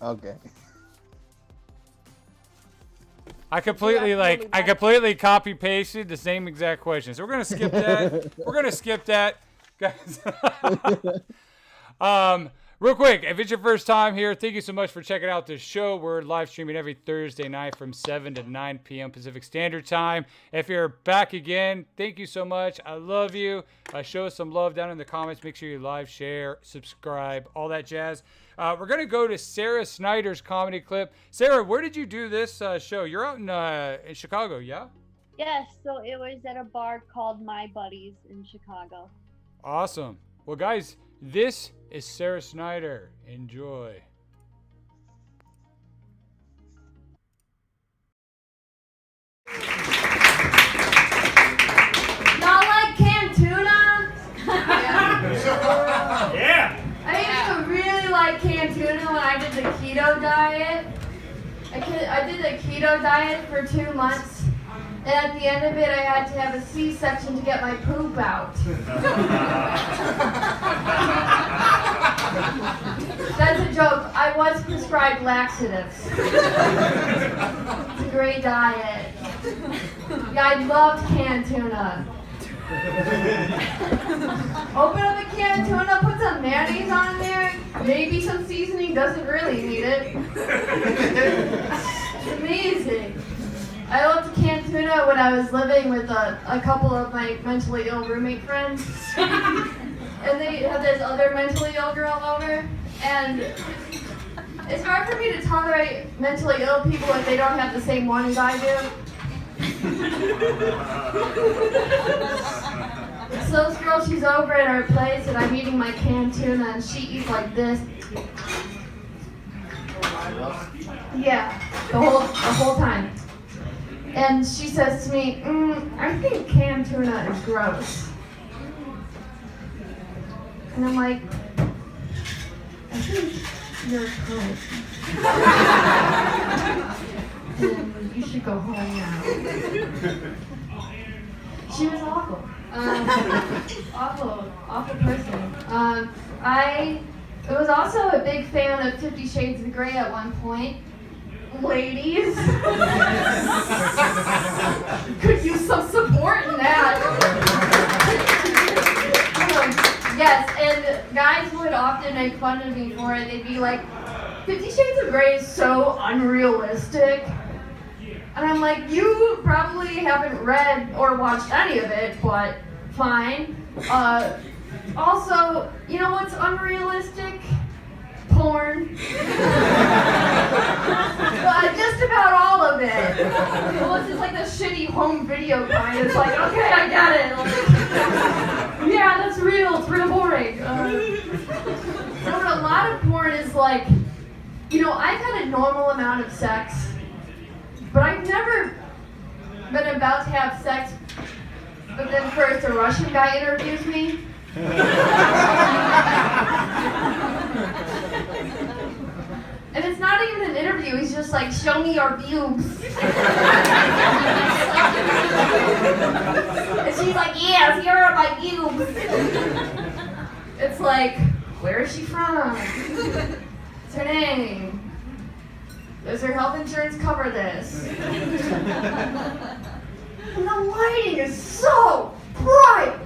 Speaker 5: Okay.
Speaker 2: I completely copy pasted the same exact question. So we're going to skip that. We're going to skip that. Guys. Real quick, if it's your first time here, thank you so much for checking out this show. We're live streaming every Thursday night from 7 to 9 p.m. Pacific Standard Time. If you're back again, thank you so much. I love you. Show us some love down in the comments. Make sure you live, share, subscribe, all that jazz. We're going to go to Sara Snyder's comedy clip. Sarah, where did you do this show? You're out in Chicago, yeah?
Speaker 4: Yes, so it was at a bar called My Buddies in Chicago.
Speaker 2: Awesome. Well, guys, this is Sara Snyder. Enjoy.
Speaker 8: Y'all like canned tuna?
Speaker 2: Yeah.
Speaker 8: I used to really like canned tuna when I did the keto diet. I did the keto diet for 2 months. And at the end of it, I had to have a C-section to get my poop out. That's a joke. I was prescribed laxatives. It's a great diet. Yeah, I loved canned tuna. Open up a can of tuna, put some mayonnaise on there, maybe some seasoning, doesn't really need it. It's amazing. I loved canned tuna when I was living with a couple of my mentally ill roommate friends. And they had this other mentally ill girl over. And it's hard for me to tolerate mentally ill people if they don't have the same one as I do. So this girl, she's over at our place and I'm eating my canned tuna and she eats like this. Yeah, the whole time. And she says to me, I think canned tuna is gross. And I'm like, I think you're correct. And you should go home now. She was awful. Awful person. I was also a big fan of 50 Shades of Grey at one point. Ladies, could use some support in that. Yes, and guys would often make fun of me for it. They'd be like, 50 Shades of Grey is so unrealistic. And I'm like, you probably haven't read or watched any of it, but fine. Also, you know what's unrealistic? Porn. Just about all of it. Well, it's just like the shitty home video kind. It's like, okay, I get it. Like, yeah, that's real. It's real boring. But a lot of porn is like, I've had a normal amount of sex, but I've never been about to have sex, but then first a Russian guy interviews me. And it's not even an interview, he's just like, show me your boobs. And she's like, yes, here are my boobs. It's like, where is she from? What's her name? Does her health insurance cover this? And the lighting is so bright.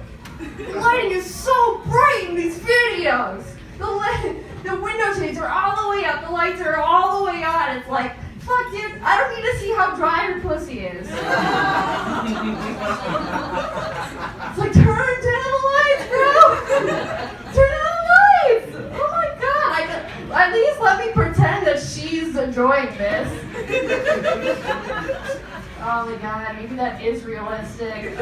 Speaker 8: The lighting is so bright in these videos. The window shades are all the way up, the lights are all the way on. It's like, fuck dude, I don't need to see how dry her pussy is. It's like, turn down the lights, bro! Turn down the lights! Oh my god, at least let me pretend that she's enjoying this. Oh my god, maybe that is realistic.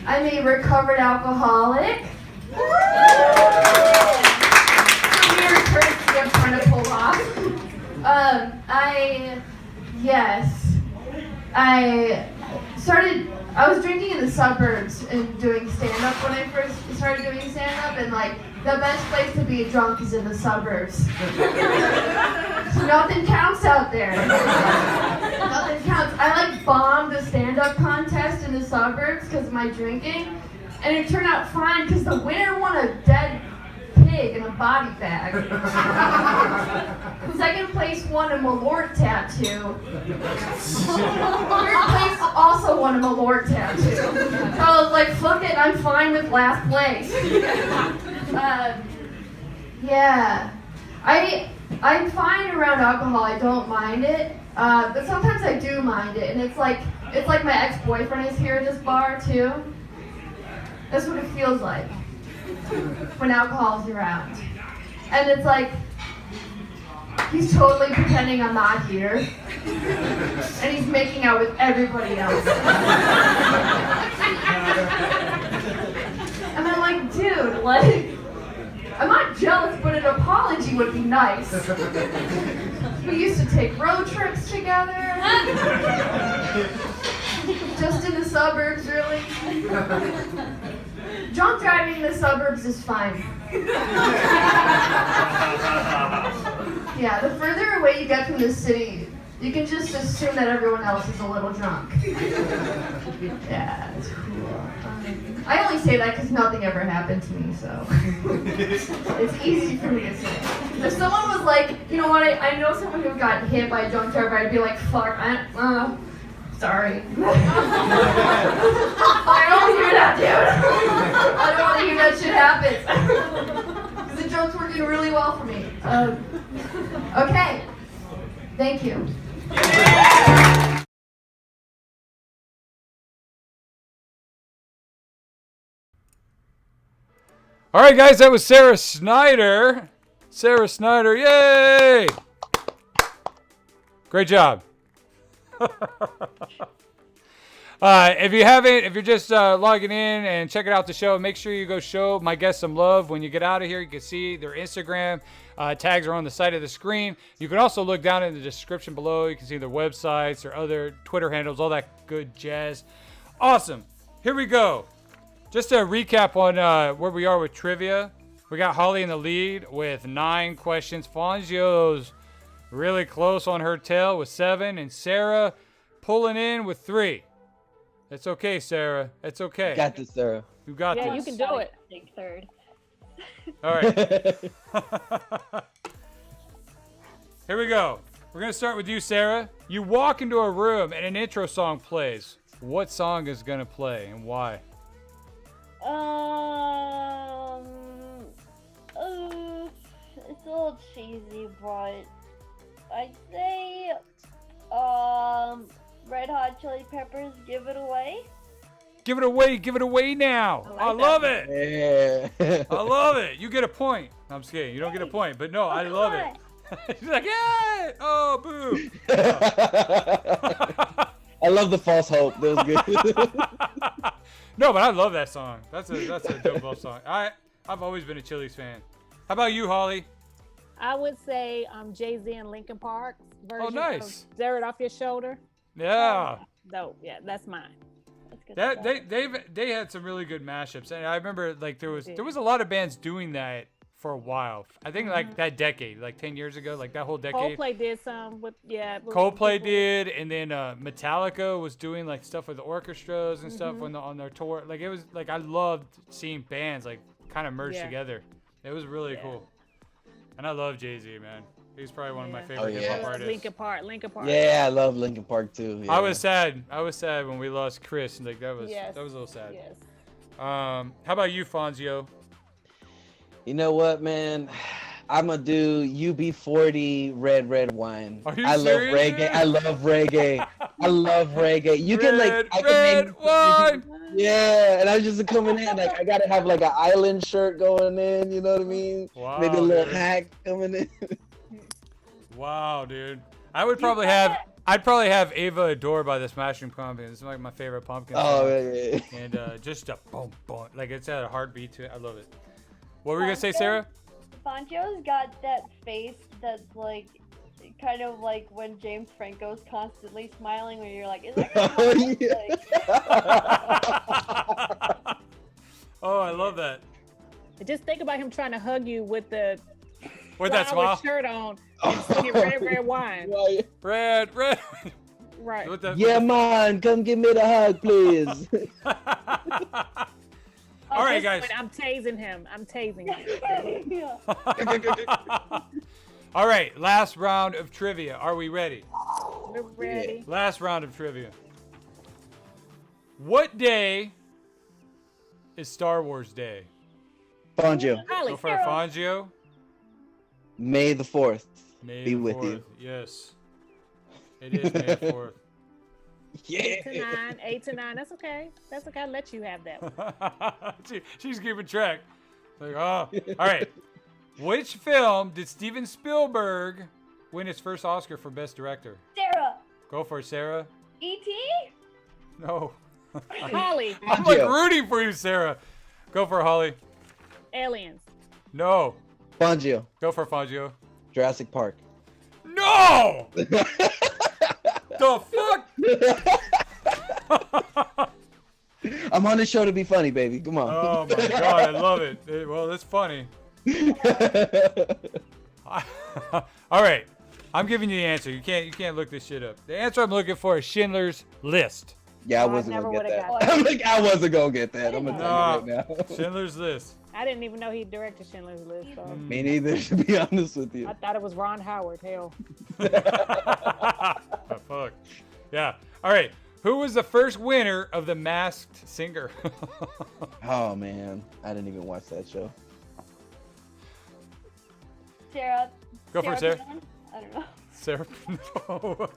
Speaker 8: I'm a recovered alcoholic. Weird courtesy I'm trying to pull off. I was drinking in the suburbs and doing stand-up when I first started doing stand-up, and like, the best place to be drunk is in the suburbs. Nothing counts out there. Nothing counts. I like bombed a stand-up contest in the suburbs because of my drinking, and it turned out fine because the winner won a dead pig in a body bag. Second place won a Malort tattoo. Third place also won a Malort tattoo. So I was like, fuck it, I'm fine with last place. Yeah. I'm fine around alcohol, I don't mind it. But sometimes I do mind it, and it's like my ex-boyfriend is here at this bar too. That's what it feels like when alcohol's around. And it's like, he's totally pretending I'm not here. And he's making out with everybody else. And I'm like, dude, like, I'm not jealous, but an apology would be nice. We used to take road trips together. Just in the suburbs, really. Drunk driving in the suburbs is fine. Yeah, the further away you get from the city, you can just assume that everyone else is a little drunk. Yeah, it's cool. I only say that because nothing ever happened to me, so it's easy for me to say. If someone was like, you know what, I know someone who got hit by a drunk driver, I'd be like, fuck, sorry. I don't want to hear that, dude. I don't want to hear that shit happen. Because the drunk's working really well for me. Okay. Thank you.
Speaker 2: All right, guys, that was Sara Snyder. Sara Snyder, yay! Great job. If you're just logging in and checking out the show, make sure you go show my guests some love. When you get out of here, you can see their Instagram tags are on the side of the screen. You can also look down in the description below. You can see their websites, their other Twitter handles, all that good jazz. Awesome. Here we go. Just to recap on where we are with trivia, we got Holly in the lead with 9 questions. Fangio's really close on her tail with 7, and Sara pulling in with 3. It's okay, Sara. It's okay.
Speaker 5: You got this, Sara.
Speaker 2: You got this.
Speaker 3: Yeah, you can do it.
Speaker 4: Take third.
Speaker 2: All right. Here we go. We're going to start with you, Sara. You walk into a room and an intro song plays. What song is going to play and why?
Speaker 4: It's a little cheesy, but I'd say, Red Hot Chili Peppers, Give It Away.
Speaker 2: Give it away now. I love it.
Speaker 5: Yeah.
Speaker 2: I love it. You get a point. No, I'm just kidding. You don't get a point, but no, I love it. She's like, yeah. Oh, boo.
Speaker 5: I love the false hope. That was good.
Speaker 2: No, but I love that song. That's a dope love song. I've always been a Chili's fan. How about you, Holly?
Speaker 3: I would say Jay-Z and Linkin Park's version
Speaker 2: nice.
Speaker 3: of Tear It Off Your Shoulder.
Speaker 2: Yeah.
Speaker 3: Dope. Yeah, that's mine.
Speaker 4: That's good.
Speaker 2: They had some really good mashups, and I remember like there was a lot of bands doing that for a while. I think like that decade, like 10 years ago, like that whole decade.
Speaker 3: Coldplay did some with
Speaker 2: Coldplay did, and then Metallica was doing like stuff with the orchestras and stuff on their tour. Like it was like I loved seeing bands like kind of merge together. It was really cool. And I love Jay-Z, man. He's probably one of my favorite hip hop artists.
Speaker 3: Linkin Park.
Speaker 5: Yeah, I love Linkin Park too. Yeah.
Speaker 2: I was sad when we lost Chris. Like that was a little sad.
Speaker 3: Yes.
Speaker 2: How about you, Fangio?
Speaker 5: You know what, man? I'm gonna do UB40 Red Wine.
Speaker 2: Are you
Speaker 5: I
Speaker 2: serious?
Speaker 5: love reggae. I love reggae. I love reggae. You can like I
Speaker 2: red
Speaker 5: can name
Speaker 2: wine.
Speaker 5: Yeah, and I was just coming in like I gotta have like an island shirt going in. You know what I mean?
Speaker 2: Wow,
Speaker 5: maybe a little
Speaker 2: dude.
Speaker 5: hack coming in.
Speaker 2: Wow, dude. I'd probably have Ava Adore by the Smashing Pumpkins. It's like my favorite pumpkin song.
Speaker 5: Oh yeah.
Speaker 2: And just a boom boom, like it's at a heartbeat to it. I love it. What were you gonna say, Sara?
Speaker 4: Fangio's got that face that's like kind of like when James Franco's constantly smiling, when you're like, is that gonna
Speaker 5: Oh,
Speaker 4: happen?
Speaker 5: yeah.
Speaker 4: Like,
Speaker 2: Oh, I love that.
Speaker 3: Just think about him trying to hug you with the
Speaker 2: With that
Speaker 3: flower
Speaker 2: smile.
Speaker 3: shirt on and singing red wine.
Speaker 2: Red.
Speaker 3: Right.
Speaker 2: With that,
Speaker 5: Yeah, man, come give me the hug, please.
Speaker 2: All right,
Speaker 3: At this
Speaker 2: guys.
Speaker 3: point, I'm tasing him. I'm tasing him.
Speaker 4: yeah.
Speaker 2: All right, last round of trivia. Are we ready?
Speaker 3: We're ready.
Speaker 2: Last round of trivia. What day is Star Wars Day?
Speaker 5: Fangio,
Speaker 3: Holly,
Speaker 2: Go for it, Fangio.
Speaker 5: May the 4th
Speaker 2: May
Speaker 5: be
Speaker 2: the
Speaker 5: with
Speaker 2: 4th.
Speaker 5: you.
Speaker 2: Yes. It is May the 4th.
Speaker 3: 8 to 9, 8 to 9. That's okay. That's okay. I'll let you have that one.
Speaker 2: She's keeping track. Like, oh. All right. Which film did Steven Spielberg win his first Oscar for Best Director?
Speaker 4: Sarah,
Speaker 2: Go for it, Sarah.
Speaker 4: E.T.
Speaker 2: No.
Speaker 3: Holly,
Speaker 2: I'm like rooting for you, Sarah. Go for it, Holly.
Speaker 3: aliens.
Speaker 2: No.
Speaker 5: Fangio,
Speaker 2: Go for it, Fangio.
Speaker 5: Jurassic Park.
Speaker 2: No! The fuck?
Speaker 5: I'm on the show to be funny, baby. Come on.
Speaker 2: Oh my god, I love it. Well, that's funny. All right, I'm giving you the answer. You can't look this shit up. The answer I'm looking for is Schindler's List.
Speaker 5: Yeah, I
Speaker 3: I
Speaker 5: wasn't
Speaker 3: never
Speaker 5: gonna get
Speaker 3: would've
Speaker 5: that.
Speaker 3: got
Speaker 5: I'm like, I wasn't gonna get that. I'm gonna tell you right now.
Speaker 2: Schindler's List.
Speaker 3: I didn't even know he directed Schindler's List. So
Speaker 5: Me neither, to be honest with you.
Speaker 3: I thought it was Ron Howard. Hell.
Speaker 2: Oh, fuck. Yeah. All right. Who was the first winner of The Masked Singer?
Speaker 5: Oh man, I didn't even watch that show.
Speaker 4: Sarah.
Speaker 2: Go for it, Sarah.
Speaker 4: Palin? I don't know.
Speaker 2: Sarah. No.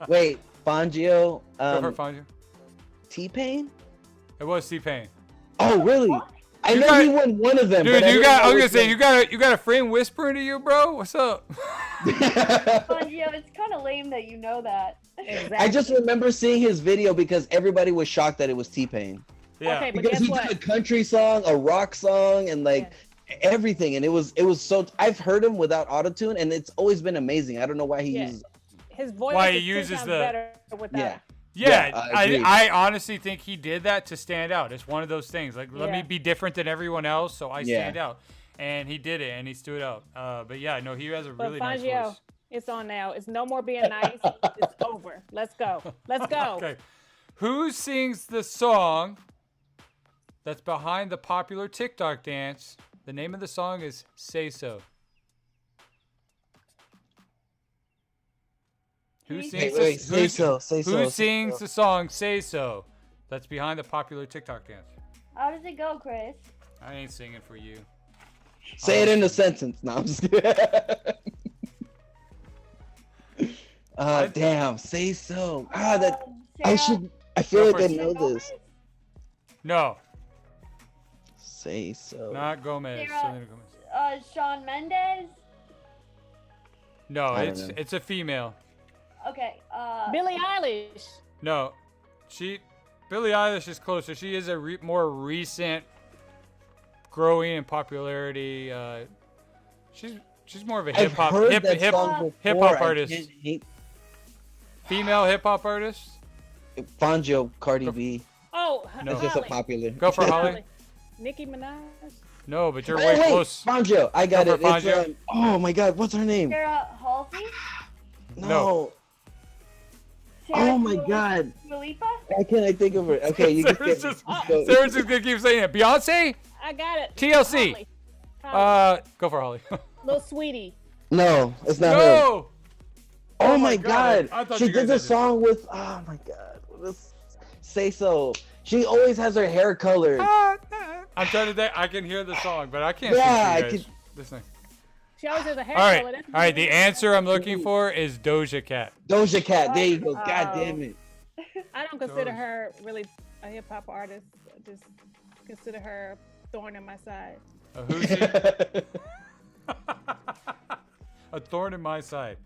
Speaker 5: Wait, Fangio,
Speaker 2: Go for it, Fangio.
Speaker 5: T-Pain?
Speaker 2: It was T-Pain.
Speaker 5: Oh really? I
Speaker 2: You
Speaker 5: know
Speaker 2: got-
Speaker 5: he won one of them.
Speaker 2: Dude,
Speaker 5: but I
Speaker 2: you
Speaker 5: didn't
Speaker 2: got. I
Speaker 5: know
Speaker 2: was gonna
Speaker 5: which
Speaker 2: say
Speaker 5: one.
Speaker 2: you got a friend whispering to you, bro. What's up?
Speaker 4: Fangio, it's kind of lame that you know that.
Speaker 3: Exactly.
Speaker 5: I just remember seeing his video because everybody was shocked that it was T-Pain.
Speaker 2: Yeah.
Speaker 3: Okay, but
Speaker 5: Because
Speaker 3: guess
Speaker 5: he did a
Speaker 3: what?
Speaker 5: country song, a rock song, and like everything, and it was so. I've heard him without autotune, and it's always been amazing. I don't know why he
Speaker 3: Yeah.
Speaker 5: uses.
Speaker 3: His voice
Speaker 2: Why
Speaker 3: is
Speaker 2: he
Speaker 3: 10
Speaker 2: uses
Speaker 3: times
Speaker 2: the-
Speaker 3: better without.
Speaker 5: Yeah.
Speaker 2: Yeah,
Speaker 5: Yeah, I agree.
Speaker 2: I honestly think he did that to stand out. It's one of those things. Like, let me
Speaker 3: Yeah.
Speaker 2: be different than everyone else, so I
Speaker 5: Yeah.
Speaker 2: stand out. And he did it, and he stood out. But yeah, no, he has a
Speaker 3: But
Speaker 2: really nice
Speaker 3: Fangio,
Speaker 2: voice.
Speaker 3: it's on now. It's no more being nice. It's over. Let's go. Let's go.
Speaker 2: Okay, who sings the song that's behind the popular TikTok dance? The name of the song is "Say So." Who sings?
Speaker 5: Wait,
Speaker 2: the,
Speaker 5: say
Speaker 2: who's-
Speaker 5: so, say so.
Speaker 2: Who
Speaker 5: say
Speaker 2: sings
Speaker 5: so.
Speaker 2: the song "Say So"? That's behind the popular TikTok dance.
Speaker 4: How does it go, Chris?
Speaker 2: I ain't singing for you.
Speaker 5: Say it in a sentence. No, I'm just kidding. Damn, say so. That I
Speaker 4: Sarah,
Speaker 5: should. I feel
Speaker 2: Go
Speaker 5: like I
Speaker 2: for it.
Speaker 5: know this.
Speaker 2: No,
Speaker 5: Say so.
Speaker 2: not Gomez.
Speaker 4: Sarah.
Speaker 2: Selena Gomez.
Speaker 4: Shawn Mendes.
Speaker 2: No,
Speaker 5: I don't know.
Speaker 2: it's a female.
Speaker 4: Okay.
Speaker 3: Billie Eilish.
Speaker 2: No, Billie Eilish is closer. She is a more recent, growing in popularity. She's more of a
Speaker 5: I've
Speaker 2: hip hop
Speaker 5: heard that song
Speaker 2: hip
Speaker 5: before.
Speaker 2: hop
Speaker 5: I
Speaker 2: artist.
Speaker 5: can't hate
Speaker 2: Female hip hop artist.
Speaker 5: Fangio, Cardi B.
Speaker 3: Oh,
Speaker 2: No.
Speaker 5: It's just a
Speaker 3: Holly.
Speaker 5: popular.
Speaker 2: Go for Holly.
Speaker 3: Nicki Minaj.
Speaker 2: No, but you're
Speaker 5: Hey,
Speaker 2: way
Speaker 5: hey,
Speaker 2: close.
Speaker 5: Fangio, I got
Speaker 2: Go
Speaker 5: it.
Speaker 2: for
Speaker 5: It's,
Speaker 2: Fangio.
Speaker 5: oh my God, what's her name?
Speaker 4: Sarah Halsey.
Speaker 5: No.
Speaker 4: Sarah
Speaker 5: Oh my God.
Speaker 4: Dua Lipa.
Speaker 5: Why can't I think of her? Okay, you
Speaker 2: Sarah's
Speaker 5: can
Speaker 2: just,
Speaker 5: go.
Speaker 2: Sarah's just gonna keep saying it. Beyonce.
Speaker 3: I got it.
Speaker 2: TLC.
Speaker 3: Holly.
Speaker 2: Go for Holly.
Speaker 3: Little Sweetie.
Speaker 5: No, it's not her.
Speaker 2: No.
Speaker 5: Oh,
Speaker 2: my
Speaker 5: my
Speaker 2: God.
Speaker 5: God.
Speaker 2: I thought
Speaker 5: She
Speaker 2: you guys
Speaker 5: did the
Speaker 2: had it.
Speaker 5: song with, oh my God. Say so. She always has her hair colored.
Speaker 2: I'm trying to think. I can hear the song, but I can't
Speaker 5: Yeah,
Speaker 2: see
Speaker 5: I
Speaker 2: you guys.
Speaker 5: can-
Speaker 2: Listen.
Speaker 3: She always has a hair
Speaker 2: All right,
Speaker 3: color. That's
Speaker 2: all right. The answer I'm looking for is Doja Cat.
Speaker 5: Doja Cat. There you go.
Speaker 3: Oh.
Speaker 5: God damn it.
Speaker 3: I don't consider her really a hip hop artist. I just consider her a thorn in my side.
Speaker 2: Who's she? A thorn in my side.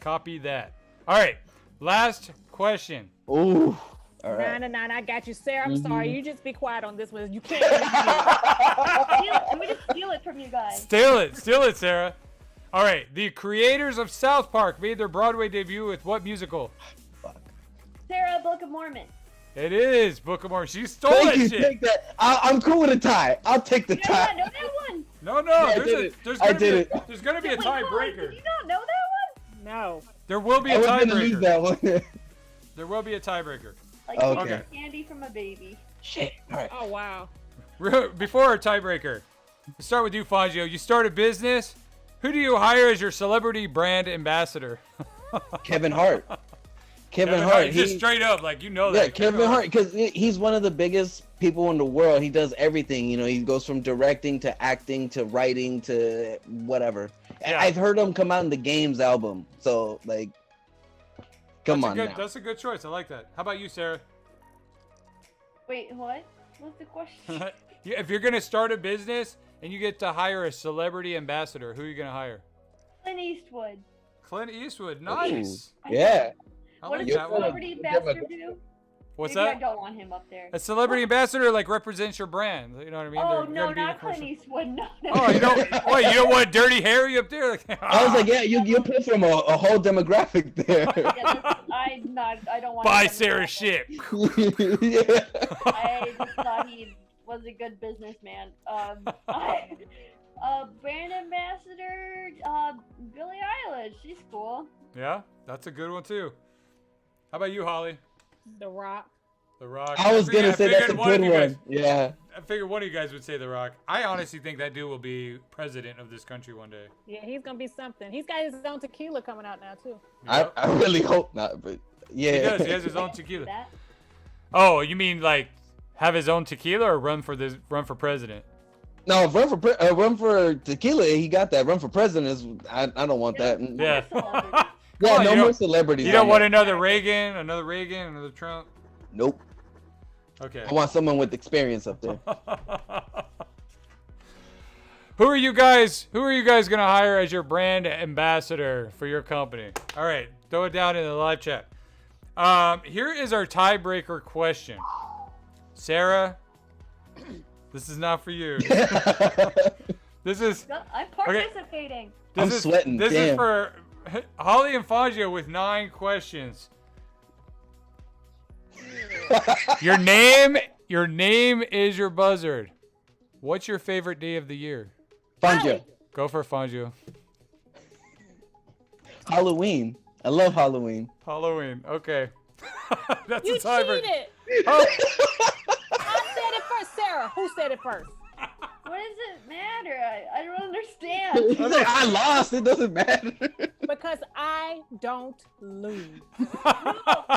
Speaker 2: Copy that. All right. Last question.
Speaker 5: Ooh. All right.
Speaker 3: 9 to 9. I got you, Sarah. I'm sorry. You just be quiet on this one. You can't.
Speaker 4: Let me just steal it from you guys.
Speaker 2: Steal it, Sarah. All right. The creators of South Park made their Broadway debut with what musical?
Speaker 4: Sarah, Book of Mormon.
Speaker 2: It is Book of Mormon. She stole
Speaker 5: Thank
Speaker 2: that
Speaker 5: you.
Speaker 2: shit.
Speaker 5: Take that. I'm cool with a tie. I'll take the
Speaker 4: You did not
Speaker 5: tie.
Speaker 4: know that one?
Speaker 2: No,
Speaker 5: I
Speaker 2: there's
Speaker 5: did it.
Speaker 2: there's
Speaker 5: I
Speaker 2: gonna be
Speaker 5: did
Speaker 2: a,
Speaker 5: it.
Speaker 2: there's gonna be a
Speaker 4: Wait, Holly,
Speaker 2: tiebreaker.
Speaker 4: did you not know that
Speaker 3: No.
Speaker 2: There will be
Speaker 5: I
Speaker 2: a
Speaker 5: was gonna lose
Speaker 2: tiebreaker.
Speaker 5: that one.
Speaker 2: There will be a tiebreaker.
Speaker 4: one? Like
Speaker 5: Okay.
Speaker 4: taking candy from a baby.
Speaker 5: Shit. All right.
Speaker 3: Oh wow.
Speaker 2: Before our tiebreaker, let's start with you, Fangio. You start a business. Who do you hire as your celebrity brand ambassador?
Speaker 5: Kevin Hart. Kevin Hart.
Speaker 2: Just straight up, like you know
Speaker 5: Yeah,
Speaker 2: that.
Speaker 5: Kevin Hart, because he's one of the biggest people in the world. He does everything. You know, he goes from directing to acting to writing to whatever.
Speaker 2: Yeah.
Speaker 5: I've heard him come out in the Games album. So, like, come on now.
Speaker 2: That's a good choice. I like that. How about you, Sarah?
Speaker 4: Wait, what? What's the question?
Speaker 2: If you're gonna start a business and you get to hire a celebrity ambassador, who are you gonna hire?
Speaker 4: Clint Eastwood.
Speaker 2: Clint Eastwood. Nice.
Speaker 5: Yeah.
Speaker 2: I
Speaker 4: What
Speaker 2: like
Speaker 4: does a
Speaker 2: that one.
Speaker 4: celebrity ambassador do?
Speaker 2: What's
Speaker 4: Maybe I
Speaker 2: that?
Speaker 4: don't want him up there.
Speaker 2: A celebrity ambassador like represents your brand. You know what I mean?
Speaker 4: Oh,
Speaker 2: They're
Speaker 4: no,
Speaker 2: gonna be in
Speaker 4: not
Speaker 2: a
Speaker 4: Clint
Speaker 2: commercial.
Speaker 4: Eastwood. No, no.
Speaker 2: Oh, you don't. What? You don't want Dirty Harry up there? Like,
Speaker 5: I was like, yeah, you put from a whole demographic there.
Speaker 4: Yeah, I don't want
Speaker 2: buy
Speaker 4: him.
Speaker 2: Sarah's shit.
Speaker 5: Yeah.
Speaker 4: I just thought he was a good businessman. Brand ambassador, Billie Eilish. She's cool.
Speaker 2: Yeah, that's a good one too. How about you, Holly?
Speaker 3: The Rock.
Speaker 2: The Rock.
Speaker 5: I was
Speaker 2: figured-
Speaker 5: gonna say that's a
Speaker 2: figured one of
Speaker 5: good
Speaker 2: you guys-
Speaker 5: one. Yeah.
Speaker 2: I figured one of you guys would say The Rock. I honestly think that dude will be president of this country one day.
Speaker 3: Yeah, he's gonna be something. He's got his own tequila coming out now too.
Speaker 2: Yep.
Speaker 5: I really hope not, but yeah.
Speaker 2: He does. He has his own tequila.
Speaker 4: That.
Speaker 2: Oh, you mean like have his own tequila or run for president?
Speaker 5: No, run for tequila. He got that. Run for president is. I don't want that.
Speaker 2: Yeah.
Speaker 5: Yeah,
Speaker 2: on,
Speaker 5: no
Speaker 2: you
Speaker 5: more
Speaker 2: don't-
Speaker 5: celebrities.
Speaker 2: You don't
Speaker 5: on
Speaker 2: want
Speaker 5: there.
Speaker 2: another Reagan, another Trump?
Speaker 5: Nope.
Speaker 2: Okay.
Speaker 5: I want someone with experience up there.
Speaker 2: Who are you guys gonna hire as your brand ambassador for your company? All right, throw it down in the live chat. Here is our tiebreaker question. Sarah, this is not for you. This is
Speaker 4: I'm participating.
Speaker 5: I'm sweating,
Speaker 2: This is
Speaker 5: damn.
Speaker 2: for Holly and Fangio with 9 questions. Your name is your buzzard. What's your favorite day of the year?
Speaker 5: Fangio.
Speaker 2: Go for Fangio.
Speaker 5: Halloween. I love Halloween.
Speaker 2: Halloween. Okay. That's
Speaker 3: You
Speaker 2: a tiebreaker.
Speaker 3: cheated.
Speaker 2: Oh,
Speaker 3: I said it first, Sarah. Who said it first?
Speaker 4: What does it matter? I don't understand.
Speaker 5: I lost. It doesn't matter.
Speaker 3: Because I don't lose.
Speaker 4: No, but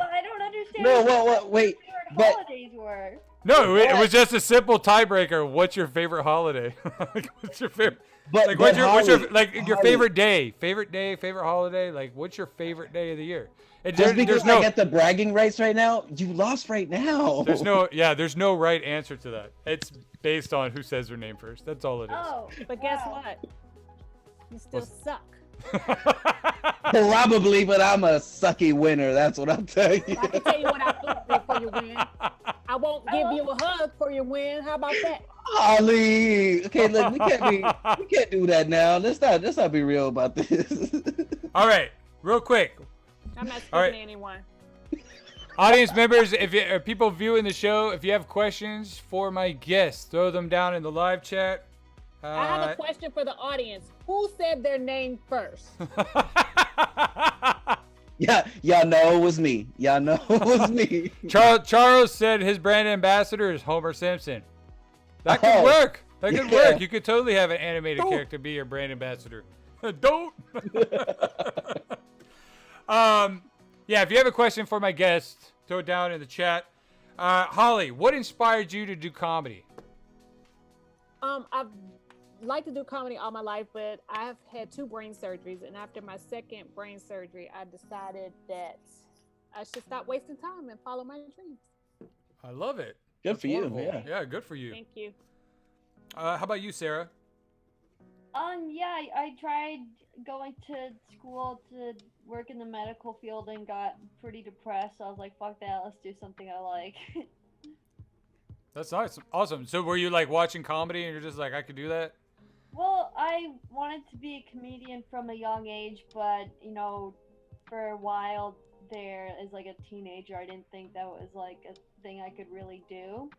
Speaker 4: I don't understand.
Speaker 5: No,
Speaker 4: what
Speaker 5: wait.
Speaker 4: favorite
Speaker 5: But
Speaker 4: holidays were.
Speaker 2: no, it was just a simple tiebreaker. What's your favorite holiday? Like, what's your favorite? Like, what's your your favorite day? Favorite day? Favorite holiday? Like, what's your favorite day of the year?
Speaker 5: just because I get the bragging rights right now, you lost right now.
Speaker 2: There's no right answer to that. It's based on who says their name first. That's all it is.
Speaker 4: Oh,
Speaker 3: But guess
Speaker 4: wow.
Speaker 3: what? You still suck.
Speaker 5: Probably, but I'm a sucky winner. That's what I'm telling you.
Speaker 3: I can tell you what I do for your win. I won't give you a hug for your win. How about that?
Speaker 5: Holly, okay, look, we can't do that now. Let's not be real about this.
Speaker 2: All right, real quick,
Speaker 3: I'm not speaking
Speaker 2: All right.
Speaker 3: to anyone.
Speaker 2: audience members, if people viewing the show, if you have questions for my guests, throw them down in the live chat.
Speaker 3: I have a question for the audience. Who said their name first?
Speaker 5: Yeah, y'all know it was me. Y'all know it was me.
Speaker 2: Charles said his brand ambassador is Homer Simpson. That could
Speaker 5: Oh,
Speaker 2: work. That could
Speaker 5: yeah.
Speaker 2: work. You could totally have an animated character be your brand ambassador. Don't. Yeah, if you have a question for my guest, throw it down in the chat. Holly, what inspired you to do comedy?
Speaker 3: I've liked to do comedy all my life, but I've had 2 brain surgeries, and after my second brain surgery, I decided that I should stop wasting time and follow my dreams.
Speaker 2: I love it.
Speaker 5: Good
Speaker 2: That's
Speaker 5: for you.
Speaker 2: wonderful.
Speaker 5: Yeah.
Speaker 2: Good for you.
Speaker 3: Thank you.
Speaker 2: How about you, Sarah?
Speaker 4: Yeah, I tried going to school to work in the medical field and got pretty depressed. So I was like, fuck that, let's do something I like.
Speaker 2: That's nice. Awesome. So were you like watching comedy and you're just like, I could do that?
Speaker 4: Well, I wanted to be a comedian from a young age, but you know, for a while there, as like a teenager, I didn't think that was like a thing I could really do.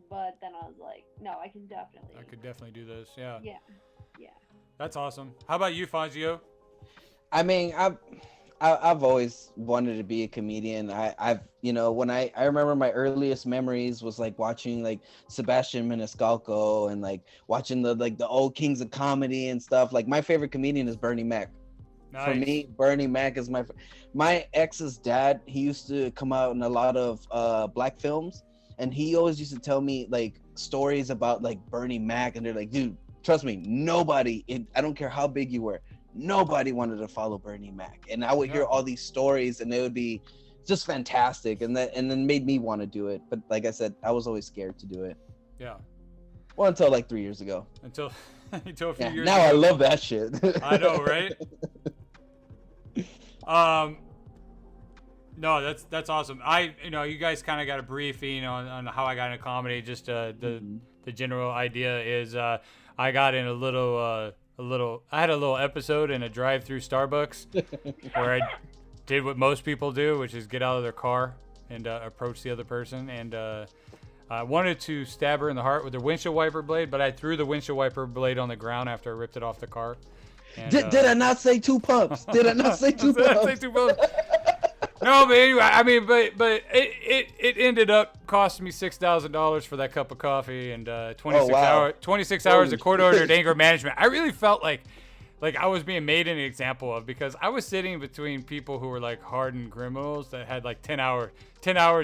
Speaker 4: But then I was like, no, I could definitely
Speaker 2: do this. Yeah.
Speaker 4: Yeah.
Speaker 2: That's awesome. How about you, Fangio?
Speaker 5: I mean, I've always wanted to be a comedian. I've when I remember my earliest memories was like watching like Sebastian Maniscalco and like watching the old kings of comedy and stuff. Like my favorite comedian is Bernie Mac.
Speaker 2: Nice.
Speaker 5: For me, Bernie Mac is my ex's dad. He used to come out in a lot of black films, and he always used to tell me like stories about like Bernie Mac, and they're like, dude, trust me, nobody, I don't care how big you were, nobody wanted to follow Bernie Mac. And I would hear all these stories, and it would be just fantastic, and then made me want to do it. But like I said, I was always scared to do it.
Speaker 2: Yeah.
Speaker 5: Well, until like 3 years ago.
Speaker 2: Until a few years
Speaker 5: now
Speaker 2: ago.
Speaker 5: I love that shit.
Speaker 2: I know, right? No, that's awesome. You guys kind of got a briefing on how I got into comedy. Just the general idea is I got in I had a little episode in a drive-through Starbucks where I did what most people do, which is get out of their car and approach the other person. And I wanted to stab her in the heart with a windshield wiper blade, but I threw the windshield wiper blade on the ground after I ripped it off the car. And,
Speaker 5: did I not say 2 pumps? Did I not say 2 pumps?
Speaker 2: No, but anyway, I mean, but it ended up costing me $6,000 for that cup of coffee and 26 hours of court-ordered anger management. I really felt like I was being made an example of, because I was sitting between people who were like hardened criminals that had like 10 hours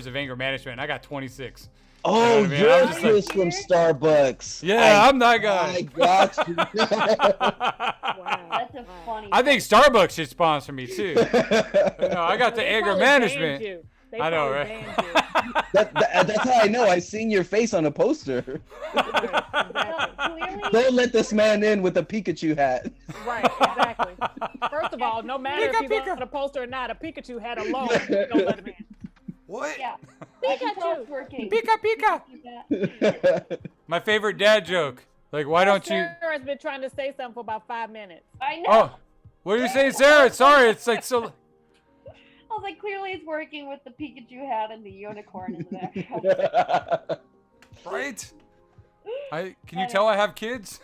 Speaker 2: of anger management, and I got 26.
Speaker 5: Oh,
Speaker 2: you know
Speaker 5: you're
Speaker 2: just
Speaker 5: like, from Starbucks.
Speaker 2: Yeah, I'm that guy.
Speaker 5: I got you.
Speaker 4: Wow, that's a funny.
Speaker 2: I think Starbucks should sponsor me too. I got the anger management. I know, right?
Speaker 5: That's how I know. I seen your face on a poster. Don't let this man in with a Pikachu hat.
Speaker 3: Right, exactly. First of all, no matter if you got a poster or not, a Pikachu hat alone, don't let him in.
Speaker 2: What?
Speaker 4: Yeah.
Speaker 3: Pikachu.
Speaker 2: Pika. My favorite dad joke. Like, why don't you?
Speaker 3: Sarah's been trying to say something for about 5 minutes.
Speaker 4: I know.
Speaker 2: Oh, what are you saying, Sarah? Sorry, it's like so.
Speaker 4: I was like, clearly it's working with the Pikachu hat and the unicorn in the background.
Speaker 2: Right? Can you tell I have kids?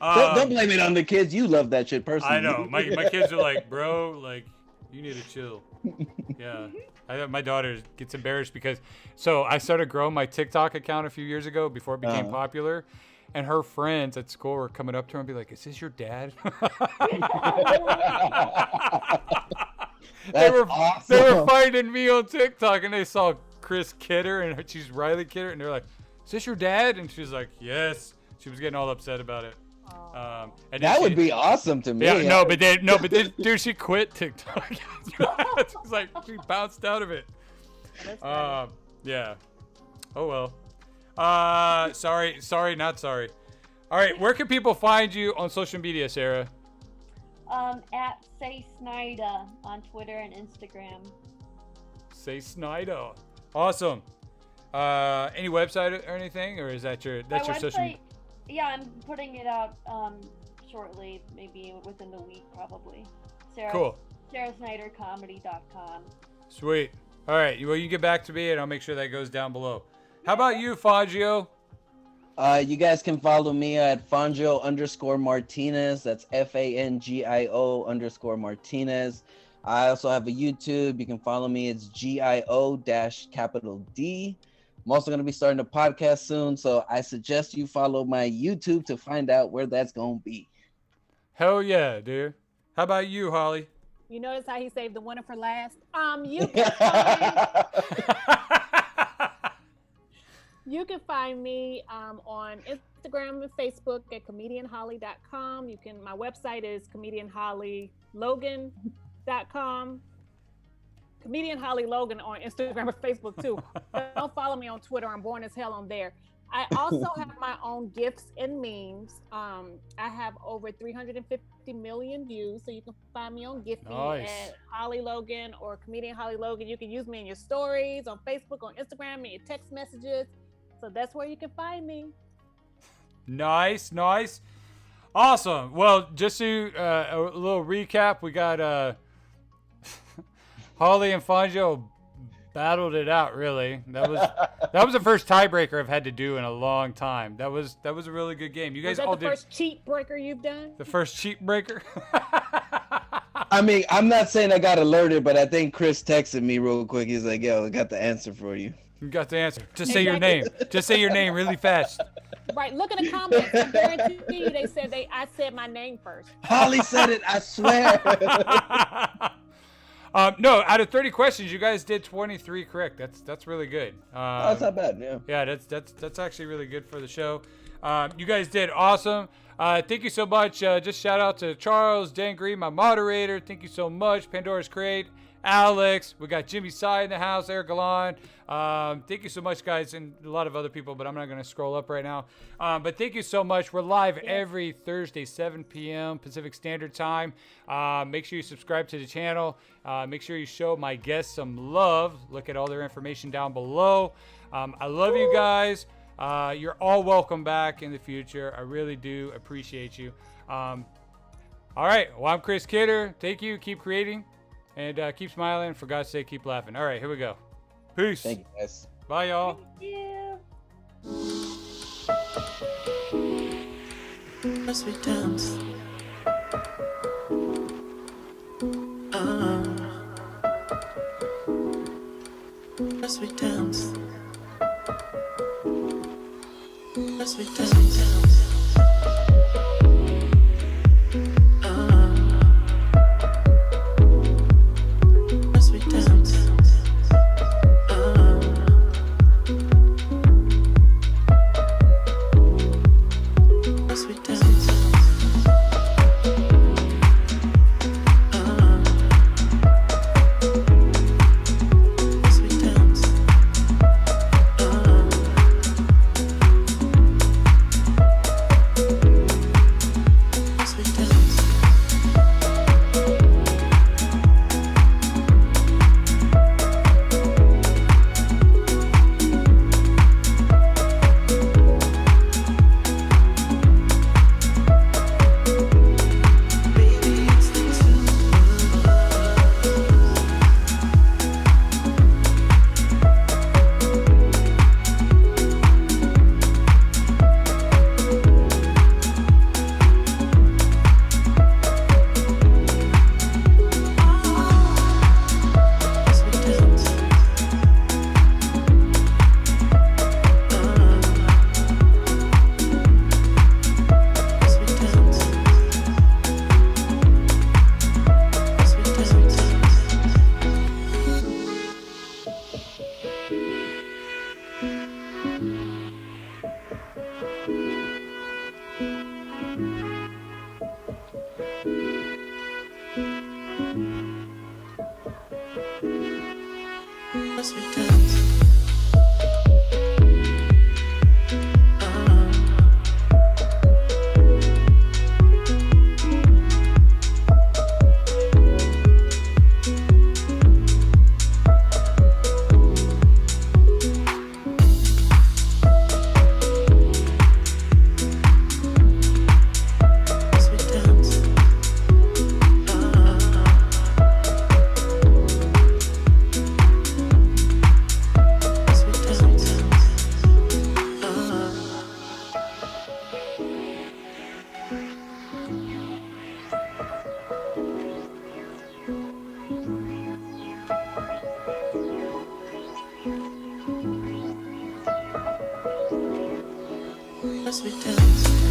Speaker 5: Don't blame it on the kids. You love that shit personally.
Speaker 2: I know. My kids are like, bro, like, you need to chill. Yeah. My daughter gets embarrassed because, so I started growing my TikTok account a few years ago before it became popular. And her friends at school were coming up to her and be like, is this your dad? They were finding me on TikTok, and they saw Chris Kidder and she's Riley Kidder, and they're like, is this your dad? And she's like, yes. She was getting all upset about it. And
Speaker 5: that would be awesome to me.
Speaker 2: Yeah, but then, dude, she quit TikTok. She's like, she bounced out of it. Yeah. Oh well. Sorry, not sorry. All right, where can people find you on social media, Sarah?
Speaker 4: At Say Snyder on Twitter and Instagram.
Speaker 2: Say Snyder. Awesome. Any website or anything, or is that your social media?
Speaker 4: Yeah, I'm putting it out shortly, maybe within the week, probably.
Speaker 2: Cool.
Speaker 4: SarahSnyderComedy.com.
Speaker 2: Sweet. All right. Well, you get back to me, and I'll make sure that goes down below. How about you, Fangio?
Speaker 5: You guys can follow me at Fangio_Martinez. That's FANGIO_Martinez. I also have a YouTube. You can follow me. It's GIO-D. I'm also going to be starting a podcast soon, so I suggest you follow my YouTube to find out where that's going to be.
Speaker 2: Hell yeah, dude. How about you, Holly?
Speaker 3: You notice how he saved the winner for last? You can find me on Instagram and Facebook at comedianholly.com. My website is comedianhollylogan.com. Comedian Holly Logan on Instagram or Facebook too. Don't follow me on Twitter. I'm boring as hell on there. I also have my own gifs and memes. I have over 350 million views, so you can find me on Giphy at Holly Logan or Comedian Holly Logan. You can use me in your stories on Facebook, on Instagram, in your text messages. So that's where you can find me.
Speaker 2: Nice. Awesome. Well, just to a little recap, we got Holly and Fangio battled it out. Really, that was the first tiebreaker I've had to do in a long time. That was a really good game. You guys all did.
Speaker 3: Was that the first cheat breaker you've done?
Speaker 2: The first cheat breaker.
Speaker 5: I mean, I'm not saying I got alerted, but I think Chris texted me real quick. He's like, "Yo, I got the answer for you."
Speaker 2: You got the answer. Just say your name. Just say your name really fast.
Speaker 3: Right. Look in the comments. I guarantee you they said I said my name first.
Speaker 5: Holly said it. I swear.
Speaker 2: No, out of 30 questions, you guys did 23 correct. That's really good.
Speaker 5: That's not bad. Yeah.
Speaker 2: Yeah, that's actually really good for the show. You guys did awesome. Thank you so much. Just shout out to Charles Dangry, my moderator. Thank you so much. Pandora's Crate, Alex. We got Jimmy Sy in the house, Eric Galan. Thank you so much, guys, and a lot of other people, but I'm not going to scroll up right now. But thank you so much. We're live every Thursday, 7 p.m. Pacific Standard Time. Make sure you subscribe to the channel. Make sure you show my guests some love. Look at all their information down below. I love you guys. You're all welcome back in the future. I really do appreciate you. All right. Well, I'm Chris Kidder. Thank you. Keep creating and keep smiling. For God's sake, keep laughing. All right. Here we go. Peace.
Speaker 5: Thank you, guys.
Speaker 2: Bye, y'all.
Speaker 4: Yeah.
Speaker 9: Sweet times. Sweet times. Sweet times. Sweet